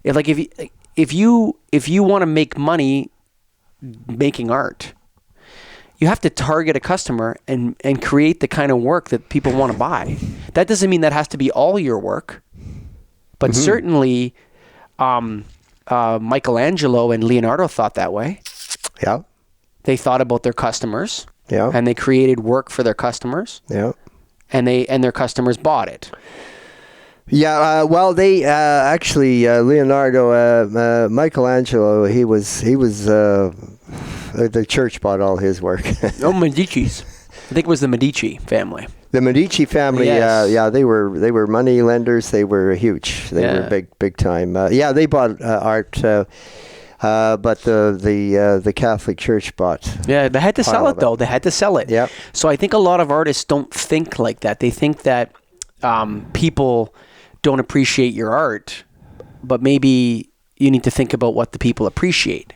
If you want to make money making art, you have to target a customer and create the kind of work that people want to buy. That doesn't mean that has to be all your work, but certainly Michelangelo and Leonardo thought that way. Yeah. They thought about their customers. Yeah. And they created work for their customers. Yeah. And their customers bought it. Yeah, well, they actually Leonardo, Michelangelo, he was the church bought all his work. Medici's. I think it was the Medici family. The Medici family, yes. They were money lenders. They were huge. They were big time. They bought art, but the Catholic Church bought. Yeah, they had to sell it though. They had to sell it. Yeah. So I think a lot of artists don't think like that. They think that people don't appreciate your art, but maybe you need to think about what the people appreciate.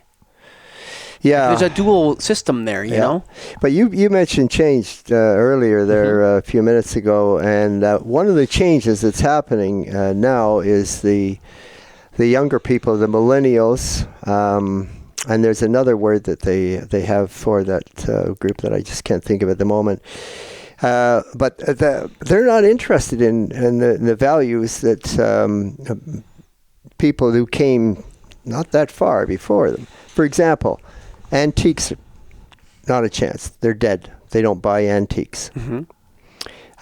Yeah, there's a dual system there, you know. But you mentioned change earlier there a few minutes ago, and one of the changes that's happening now is the younger people, the millennials, and there's another word that they have for that group that I just can't think of at the moment. But they're not interested in the values that people who came not that far before them. For example, antiques, not a chance. They're dead. They don't buy antiques. Mm-hmm.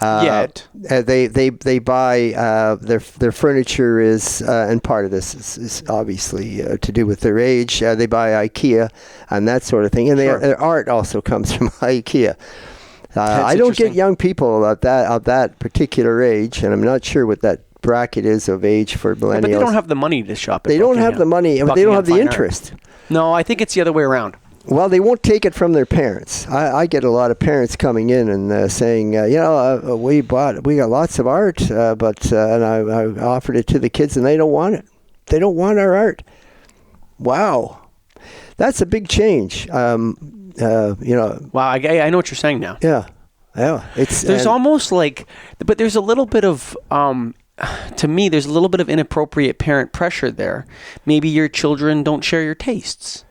Yet they buy their furniture is and part of this is obviously to do with their age. They buy IKEA and that sort of thing, and their art also comes from IKEA. I don't get young people of that particular age, and I'm not sure what that bracket is of age for millennials. But they don't have the money to shop at They don't have the money, but they don't have the interest. No, I think it's the other way around. Well, they won't take it from their parents. I get a lot of parents coming in and saying, we got lots of art, but and I offered it to the kids, and they don't want it. They don't want our art. Wow, that's a big change. Wow, I know what you're saying now. Yeah. There's almost like, but there's a little bit of. To me, there's a little bit of inappropriate parent pressure there. Maybe your children don't share your tastes.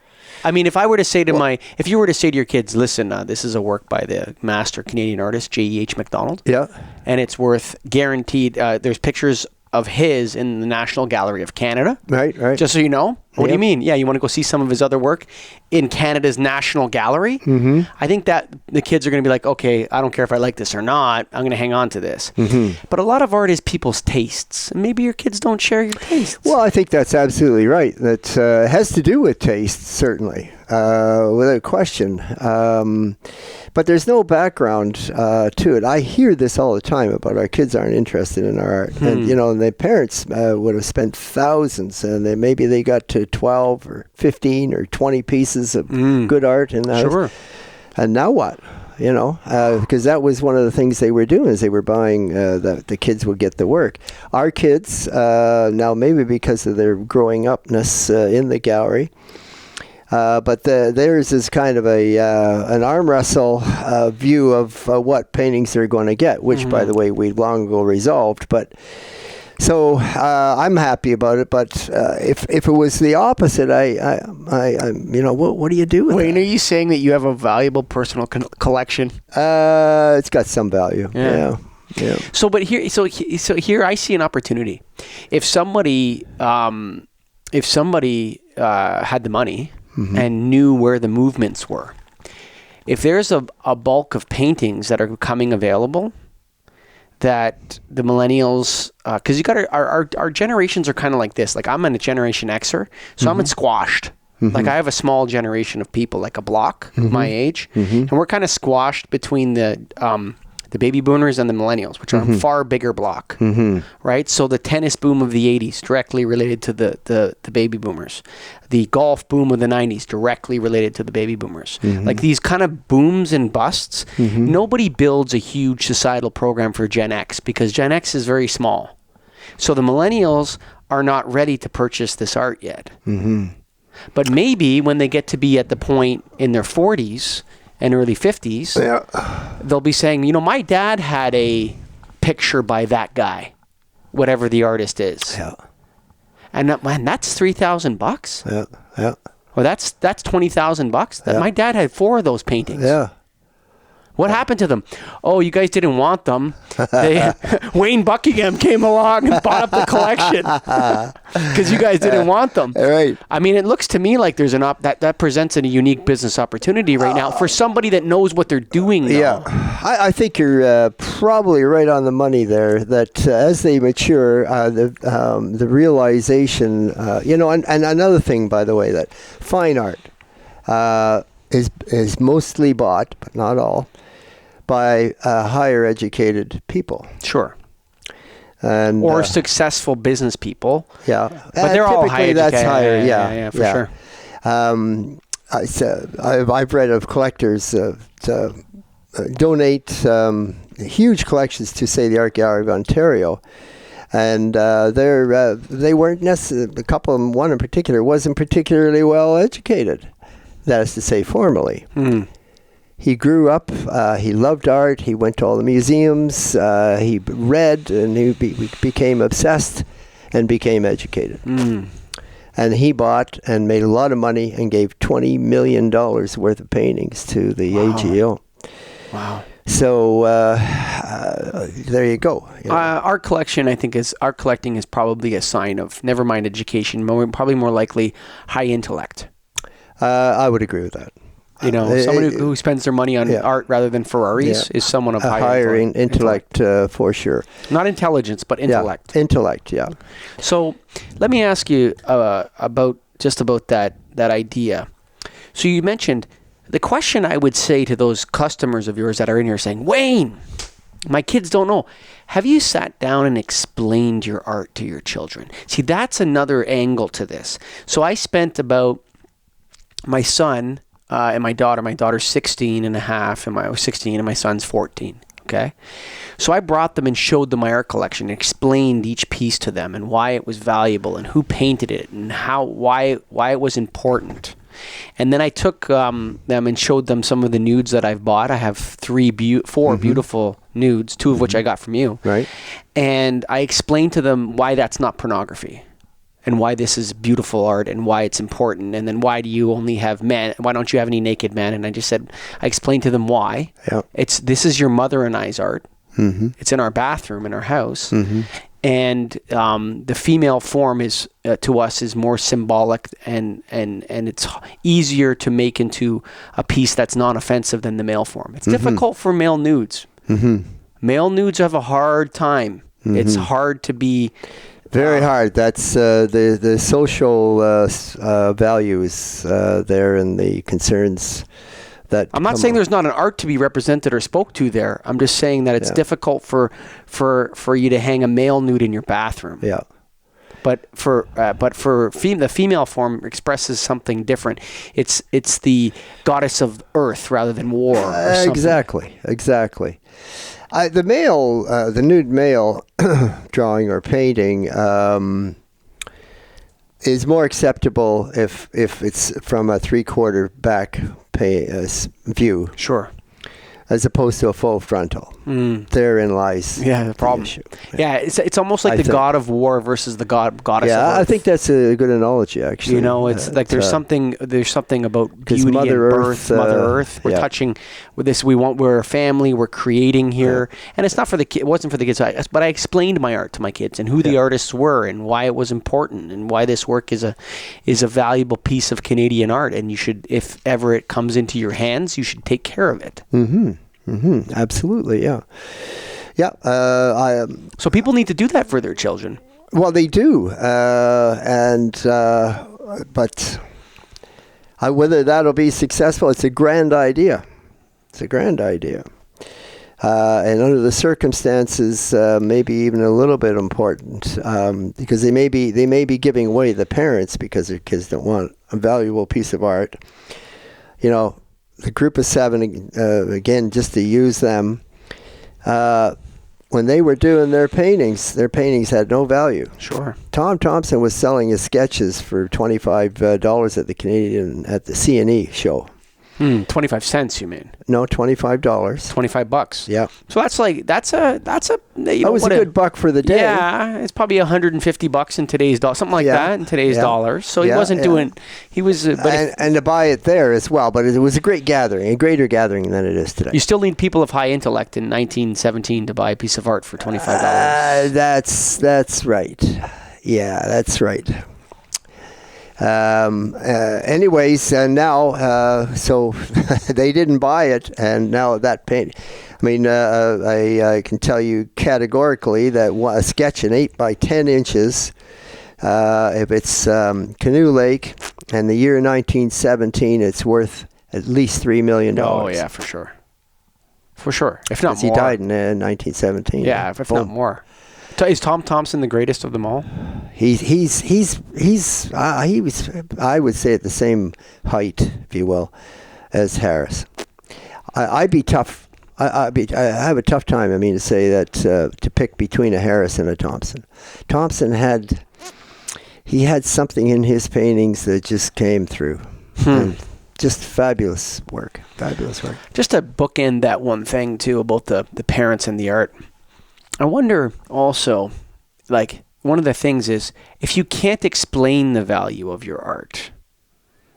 I mean, if you were to say to your kids, listen, this is a work by the master Canadian artist, J.E.H. MacDonald. Yeah. And it's worth guaranteed, there's pictures of his in the National Gallery of Canada. Right. Just so you know. What do you mean? Yeah, you want to go see some of his other work in Canada's National Gallery? Mm-hmm. I think that the kids are going to be like, okay, I don't care if I like this or not. I'm going to hang on to this. Mm-hmm. But a lot of art is people's tastes. And maybe your kids don't share your tastes. Well, I think that's absolutely right. That has to do with taste, certainly, without question. But there's no background to it. I hear this all the time about our kids aren't interested in our art. And, their parents would have spent thousands, and maybe they got to 12 or 15 or 20 pieces of good art in the house. Sure. And now what? Because that was one of the things they were doing, is they were buying the kids would get the work. Our kids, now maybe because of their growing upness in the gallery, but theirs is kind of an arm wrestle view of what paintings they're going to get, which, by the way, we long ago resolved. But So I'm happy about it, but if it was the opposite, I what do you do with Wayne, that? are you saying that you have a valuable personal collection? It's got some value. Yeah. Yeah. So, but here, so here, I see an opportunity. If somebody had the money and knew where the movements were, if there's a bulk of paintings that are coming available, that the millennials, because you got our generations are kind of like this. Like I'm in a Generation Xer, so I'm in squashed. Like I have a small generation of people, like a block of my age, and we're kind of squashed between the baby boomers and the millennials, which are a far bigger block, right? So the tennis boom of the 80s directly related to the baby boomers. The golf boom of the 90s directly related to the baby boomers. Like these kind of booms and busts, nobody builds a huge societal program for Gen X because Gen X is very small. So the millennials are not ready to purchase this art yet. But maybe when they get to be at the point in their 40s and early 50s, they'll be saying, my dad had a picture by that guy, whatever the artist is. Yeah. And man, that's $3,000. Yeah. Well, that's $20,000. My dad had 4 of those paintings. Yeah. What happened to them? Oh, you guys didn't want them. Wayne Buckingham came along and bought up the collection because you guys didn't want them. Right. I mean, it looks to me like there's that presents a unique business opportunity right now for somebody that knows what they're doing. Though. Yeah, I think you're probably right on the money there. That as they mature, the realization, and another thing, by the way, that fine art is mostly bought, but not all, by higher educated people. Sure. And or successful business people. Yeah. But they're all high that's educated. higher, Yeah, for sure. I've read of collectors donate huge collections to, say, the Art Gallery of Ontario. And they weren't necessarily, one in particular, wasn't particularly well educated. That is to say, formally. He grew up, he loved art, he went to all the museums, he read, and he became obsessed and became educated. And he bought and made a lot of money and gave $20 million worth of paintings to the AGO. Wow. So there you go. Art collecting is probably a sign of, never mind education, probably more likely high intellect. I would agree with that. Someone who spends their money on art rather than Ferraris is someone of higher intellect for sure. Not intelligence, but intellect. Intellect, yeah. So let me ask you about that idea. So you mentioned the question I would say to those customers of yours that are in here saying, Wayne, my kids don't know. Have you sat down and explained your art to your children? See, that's another angle to this. So I spent about my son and my daughter. My daughter's 16 and a half, and I was 16, and my son's 14. Okay, so I brought them and showed them my art collection, and explained each piece to them and why it was valuable and who painted it and why it was important. And then I took them and showed them some of the nudes that I've bought. I have 4 beautiful nudes, 2 of which I got from you. Right. And I explained to them why that's not pornography, and why this is beautiful art, and why it's important, and then why do you only have men? Why don't you have any naked men? And I explained to them why. Yeah. This is your mother and I's art. It's in our bathroom in our house, and the female form is to us is more symbolic, and it's easier to make into a piece that's non-offensive than the male form. It's difficult for male nudes. Male nudes have a hard time. It's hard to be. Very hard. That's the social values there, and the concerns that. I'm not saying there's not an art to be represented or spoke to there. I'm just saying that it's difficult for you to hang a male nude in your bathroom. Yeah. But the female form expresses something different. It's the goddess of earth rather than war. Or exactly. The nude male drawing or painting is more acceptable if it's from a 3/4 back view. Sure. as opposed to a full frontal. Therein lies the problem. issue. Yeah, it's almost like the god of war versus the goddess of earth. I think that's a good analogy, actually. You know, it's like there's something about beauty Mother and Earth, birth, Mother Earth. We're touching with this. We're a family. We're creating here, and it's not for the kid. It wasn't for the kids. But I explained my art to my kids and who the artists were and why it was important and why this work is a valuable piece of Canadian art. And you should, if ever it comes into your hands, you should take care of it. Absolutely, yeah. So people need to do that for their children. Well, they do, but whether that'll be successful, it's a grand idea. And under the circumstances, maybe even a little bit important, because they may be giving away the parents because their kids don't want a valuable piece of art. You know, the group of 7, again, just to use them, when they were doing their paintings had no value. Sure. Tom Thompson was selling his sketches for $25 at the C&E show. 25 cents, you mean? No, $25. $25. Yeah. So that's a that was a good buck for the day. Yeah, it's probably $150 in today's dollar, something like that in today's dollars. So he wasn't doing. He was, and to buy it there as well. But it was a great gathering, a greater gathering than it is today. You still need people of high intellect in 1917 to buy a piece of art for $25. That's right. Yeah, that's right. Anyways, now, so they didn't buy it, and now that paint. I mean, I can tell you categorically that a sketch in 8 by 10 inches, if it's Canoe Lake, and the year 1917, it's worth at least $3 million. Oh yeah, for sure. If not more. He died in 1917. Yeah, if not more. Is Tom Thompson the greatest of them all? He was, I would say, at the same height, if you will, as Harris. I'd be tough. I have a tough time. I mean, to say that to pick between a Harris and a Thompson. Thompson had something in his paintings that just came through. Just fabulous work. Just to bookend that one thing too about the parents and the art. I wonder also, like, one of the things is if you can't explain the value of your art,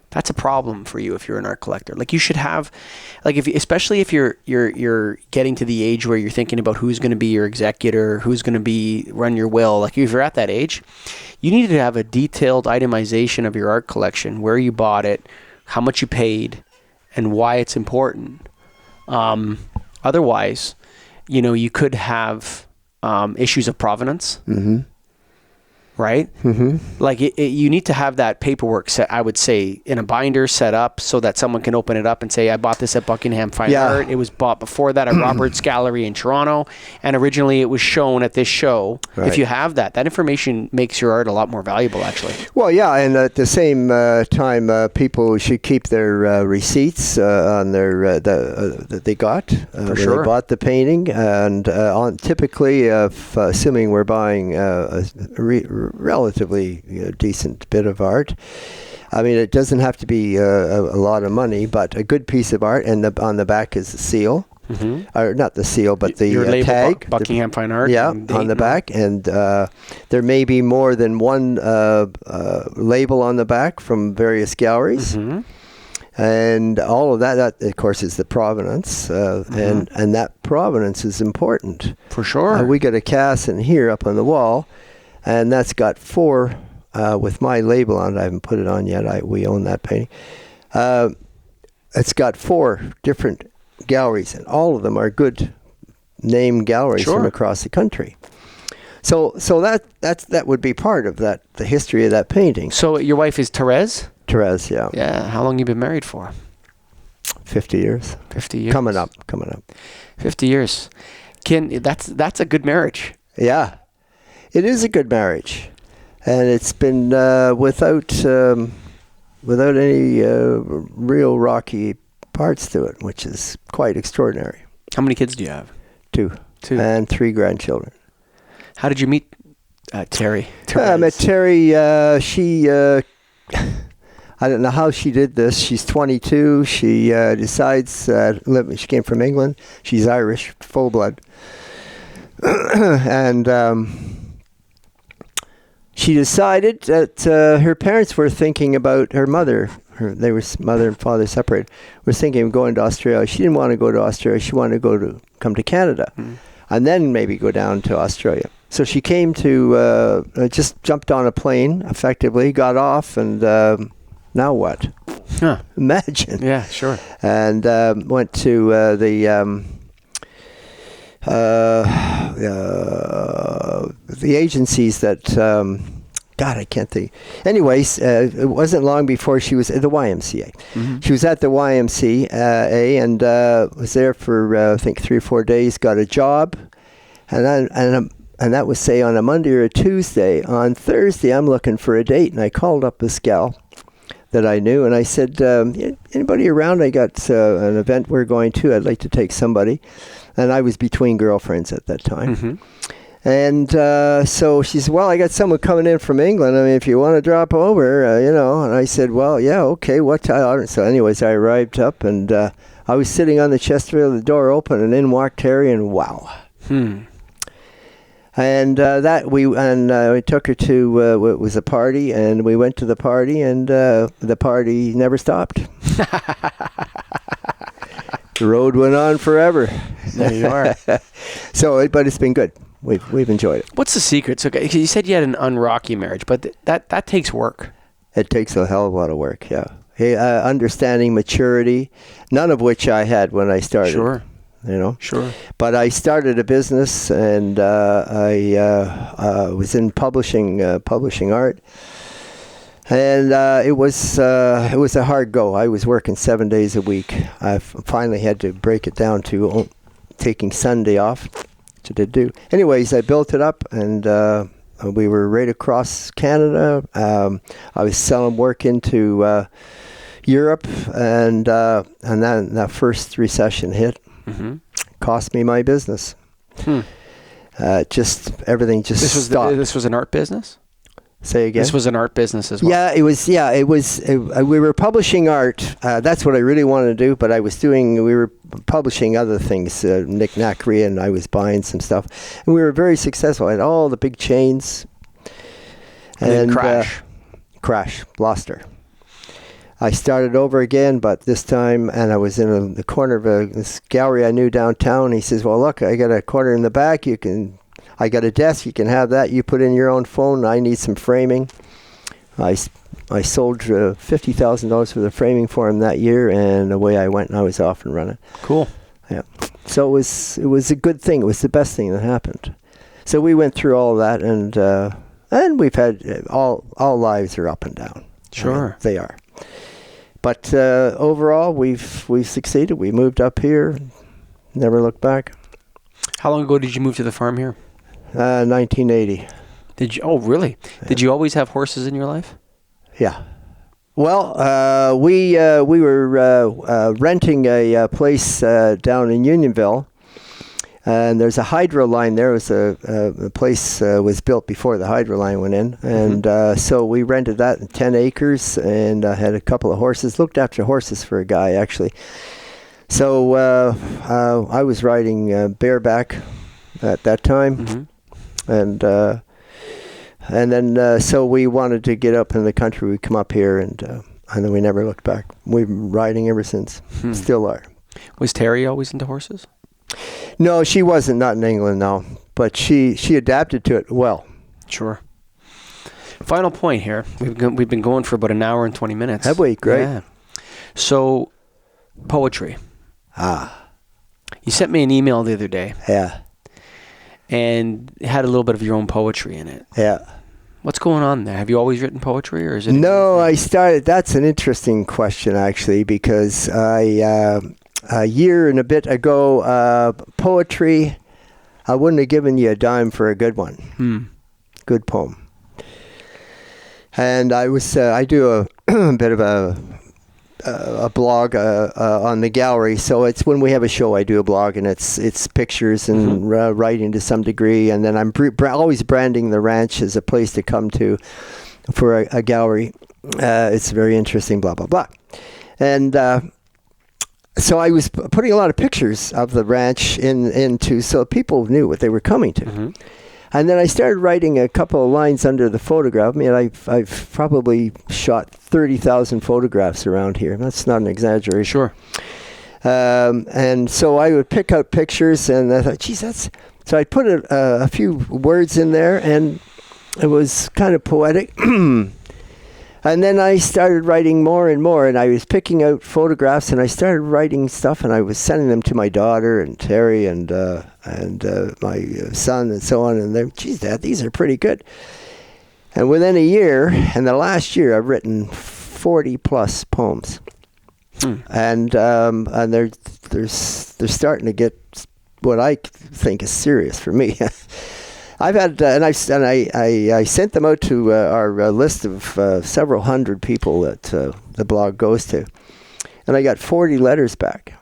that's a problem for you if you're an art collector. Like, you should have, like, especially if you're getting to the age where you're thinking about who's going to be your executor, who's going to run your will. Like, if you're at that age, you need to have a detailed itemization of your art collection, where you bought it, how much you paid, and why it's important. Otherwise, you could have issues of provenance, right? Like you need to have that paperwork set, I would say, in a binder set up so that someone can open it up and say, I bought this at Buckingham Fine Art. It was bought before that at Roberts Gallery in Toronto, and originally it was shown at this show. Right. If you have that information makes your art a lot more valuable, actually. Well, yeah, and at the same time, people should keep their receipts on their that they got when they bought the painting, and typically, assuming we're buying a relatively decent bit of art. I mean, it doesn't have to be a lot of money, but a good piece of art, and on the back is the seal. Or not the seal, but the label, tag. Buckingham Fine Art. Yeah, on the back. And there may be more than one label on the back from various galleries. And all of that, of course, is the provenance. And that provenance is important. For sure. We got a Casson here up on the wall, and that's got 4 with my label on it. I haven't put it on yet. We own that painting. It's got 4 different galleries, and all of them are good name galleries from across the country. So that would be part of that, the history of that painting. So your wife is Therese? Therese, yeah. Yeah. How long you been married for? 50 years. 50 years. Coming up. 50 years. That's a good marriage. Yeah. It is a good marriage, and it's been without any real rocky parts to it, which is quite extraordinary. How many kids do you have? 2. And 3 grandchildren. How did you meet Terry? I met Terry. I don't know how she did this. She's 22. She decides, she came from England. She's Irish, full blood. And she decided that her parents were thinking about her mother. They were mother and father separated. Were thinking of going to Australia. She didn't want to go to Australia. She wanted to come to Canada, and then maybe go down to Australia. So she came to just jumped on a plane, effectively got off, and now what? Huh. Imagine. Yeah, sure. And went to the agencies that. God, I can't think. Anyways, it wasn't long before she was at the YMCA. Mm-hmm. She was at the YMCA and was there for I think 3 or 4 days. Got a job, and that was say on a Monday or a Tuesday. On Thursday, I'm looking for a date, and I called up this gal that I knew, and I said, "Anybody around? I got an event we're going to. I'd like to take somebody." And I was between girlfriends at that time. Mm-hmm. And so she said, "Well, I got someone coming in from England. I mean, if you want to drop over, you know." And I said, "Well, yeah, okay. What time?" So anyways, I arrived up, and I was sitting on the Chesterfield, the door open, and in walked Terry, and wow. And we took her to it was a party, and we went to the party, and the party never stopped. The road went on forever. There you are. So, but it's been good. We've enjoyed it. What's the secret? So you said you had an unrocky marriage, but that takes work. It takes a hell of a lot of work, yeah. Hey, understanding, maturity, none of which I had when I started. Sure. You know? Sure. But I started a business, and I was in publishing art. And it was a hard go. I was working 7 days a week. I finally had to break it down to taking Sunday off. I did do. Anyways, I built it up, and we were right across Canada. I was selling work into Europe, and then that first recession hit. Mm-hmm. Cost me my business. Just everything just stopped. This was an art business? Say again? This was an art business as well. Yeah, it was. We were publishing art. That's what I really wanted to do. But we were publishing other things, knick-knackery, and I was buying some stuff. And we were very successful. I had all the big chains. And Crash. Lost her. I started over again, but this time, and I was in the corner of this gallery I knew downtown. He says, "Well, look, I got a corner in the back. I got a desk. You can have that. You put in your own phone. I need some framing." I sold $50,000 worth of framing for him that year, and away I went, and I was off and running. Cool. Yeah. So it was a good thing. It was the best thing that happened. So we went through all that, and we've had all lives are up and down. Sure. They are. But overall, we've succeeded. We moved up here, never looked back. How long ago did you move to the farm here? 1980. Did you? Oh, really? Yeah. Did you always have horses in your life? Yeah. Well, we were renting a place down in Unionville, and there's a hydro line there. It was a place was built before the hydro line went in, and so we rented that 10 acres, and had a couple of horses. Looked after horses for a guy actually. So I was riding bareback at that time, and then so we wanted to get up in the country. We come up here, and then we never looked back. We've been riding ever since. Still are. Was Terry always into horses? No, she wasn't. Not in England, no. But she adapted to it well. Sure. Final point here. We've been going for about an hour and 20 minutes. Have we? Great. Yeah. So, poetry. Ah. You sent me an email the other day. Yeah. And it had a little bit of your own poetry in it. Yeah. What's going on there? Have you always written poetry, or is it? No, I started. That's an interesting question, actually, because a year and a bit ago, poetry, I wouldn't have given you a dime for a good one. Good poem. And I do a bit of a blog on the gallery. So it's when we have a show, I do a blog, and it's pictures and writing to some degree. And then I'm always branding the ranch as a place to come to. for a gallery. It's very interesting, blah, blah, blah. And so I was putting a lot of pictures of the ranch into so people knew what they were coming to. Mm-hmm. And then I started writing a couple of lines under the photograph. I mean, I've probably shot 30,000 photographs around here. That's not an exaggeration. Sure. And so I would pick out pictures, and I thought, geez, that's... So I put a few words in there, and it was kind of poetic. And then I started writing more and more, and I was picking out photographs, and I started writing stuff, and I was sending them to my daughter and Terry and my son and so on. And they're, geez, Dad, these are pretty good. And within a year, in the last year, I've written 40 plus poems, and they're starting to get what I think is serious for me. I've had, I sent them out to our list of several hundred people that the blog goes to, and I got 40 letters back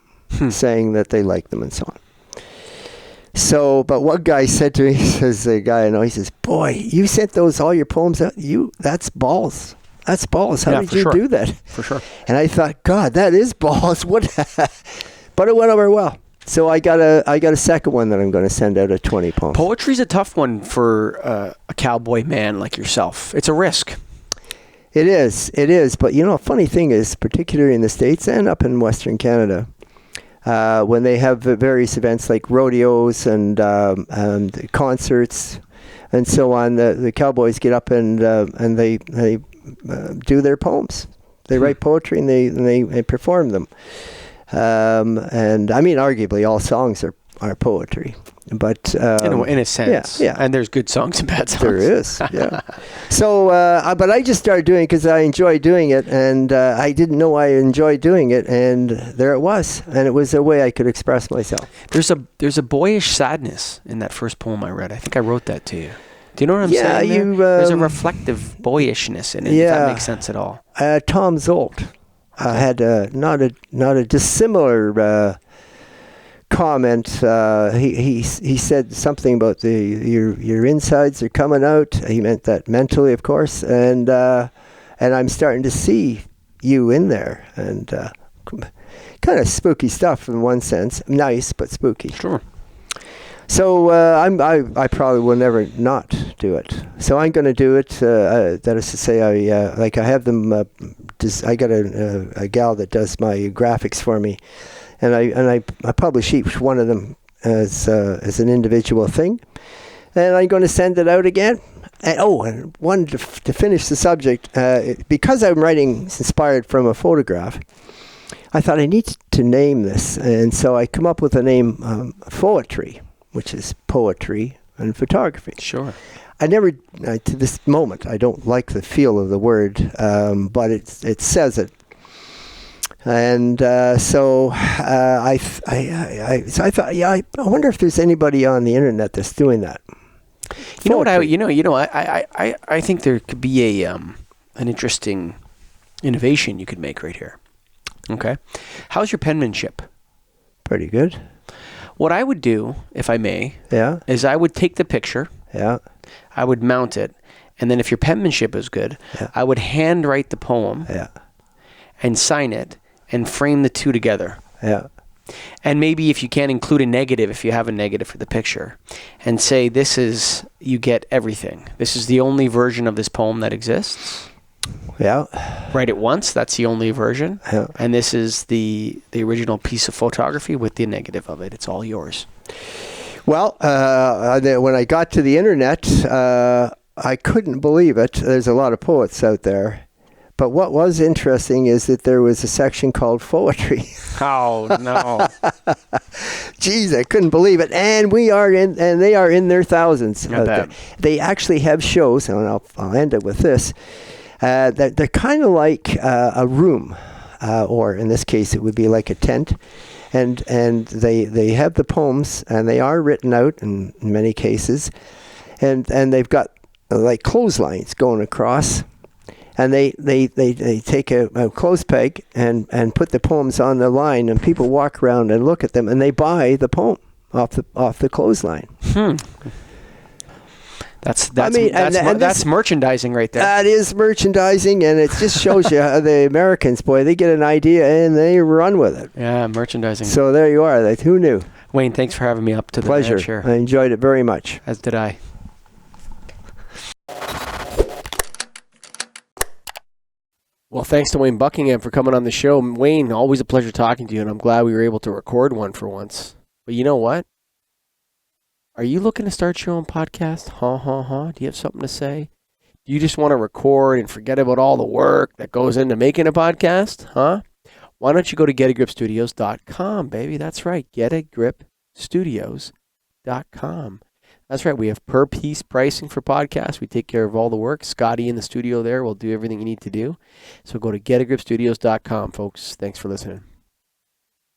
saying that they like them and so on. So, but one guy said to me, he says, a guy I know, he says, "Boy, you sent all your poems out. That's balls. That's balls. How did you do that?" For sure. And I thought, God, that is balls. What? But it went over well. So I got a second one that I'm going to send out of 20 poems. Poetry's a tough one for a cowboy man like yourself. It's a risk. It is. But a funny thing is, particularly in the States and up in Western Canada, when they have various events like rodeos and concerts and so on, the cowboys get up and they do their poems. They write poetry and they perform them. And I mean, arguably, all songs are poetry, but in a sense, yeah. And there's good songs and bad songs. There is, yeah. So, but I just started doing it because I enjoy doing it, and I didn't know I enjoyed doing it, and there it was, and it was a way I could express myself. There's a boyish sadness in that first poem I read. I think I wrote that to you. Do you know what I'm saying? Yeah, there's a reflective boyishness in it. If that makes sense at all. Tom Zolt had not a dissimilar comment. He said something about your insides are coming out. He meant that mentally, of course, and I'm starting to see you in there, and kind of spooky stuff in one sense. Nice, but spooky. Sure. So I probably will never not do it. So I'm going to do it. That is to say, I have them. I got a gal that does my graphics for me, and I publish each one of them as an individual thing, and I'm going to send it out again. And one to finish the subject, because I'm writing inspired from a photograph. I thought I need to name this, and so I come up with the name Poetry, which is poetry and photography. Sure. I never, to this moment, I don't like the feel of the word, but it says it. And so I thought, yeah, I wonder if there's anybody on the internet that's doing that. You know what? I think there could be an interesting innovation you could make right here. Okay, how's your penmanship? Pretty good. What I would do, if I may, is I would take the picture. Yeah. I would mount it, and then if your penmanship is good, I would handwrite the poem. Yeah. And sign it, and frame the two together. Yeah. And maybe if you can include a negative, if you have a negative for the picture, and say you get everything. This is the only version of this poem that exists. Yeah. Write it once, that's the only version. Yeah. And this is the original piece of photography with the negative of it. It's all yours. Well, when I got to the internet, I couldn't believe it. There's a lot of poets out there. But what was interesting is that there was a section called poetry. Oh, no. Jeez, I couldn't believe it. And they are in their thousands. They actually have shows, and I'll end it with this. They're kind of like a room, or in this case, it would be like a tent. And they have the poems, and they are written out in many cases. And they've got like clotheslines going across. And they take a clothes peg and put the poems on the line, and people walk around and look at them, and they buy the poem off the clothesline. That's merchandising right there. That is merchandising, and it just shows you how the Americans, boy, they get an idea and they run with it. Yeah, merchandising. So there you are. Like, who knew? Wayne, thanks for having me up to the Pleasure. ranch here. I enjoyed it very much. As did I. Well, thanks to Wayne Buckingham for coming on the show. Wayne, always a pleasure talking to you, and I'm glad we were able to record one for once. But you know what? Are you looking to start your own podcast? Do you have something to say? Do you just want to record and forget about all the work that goes into making a podcast? Why don't you go to getagripstudios.com, baby? That's right, getagripstudios.com. That's right, we have per piece pricing for podcasts. We take care of all the work. Scotty in the studio there will do everything you need to do. So go to getagripstudios.com, folks. Thanks for listening.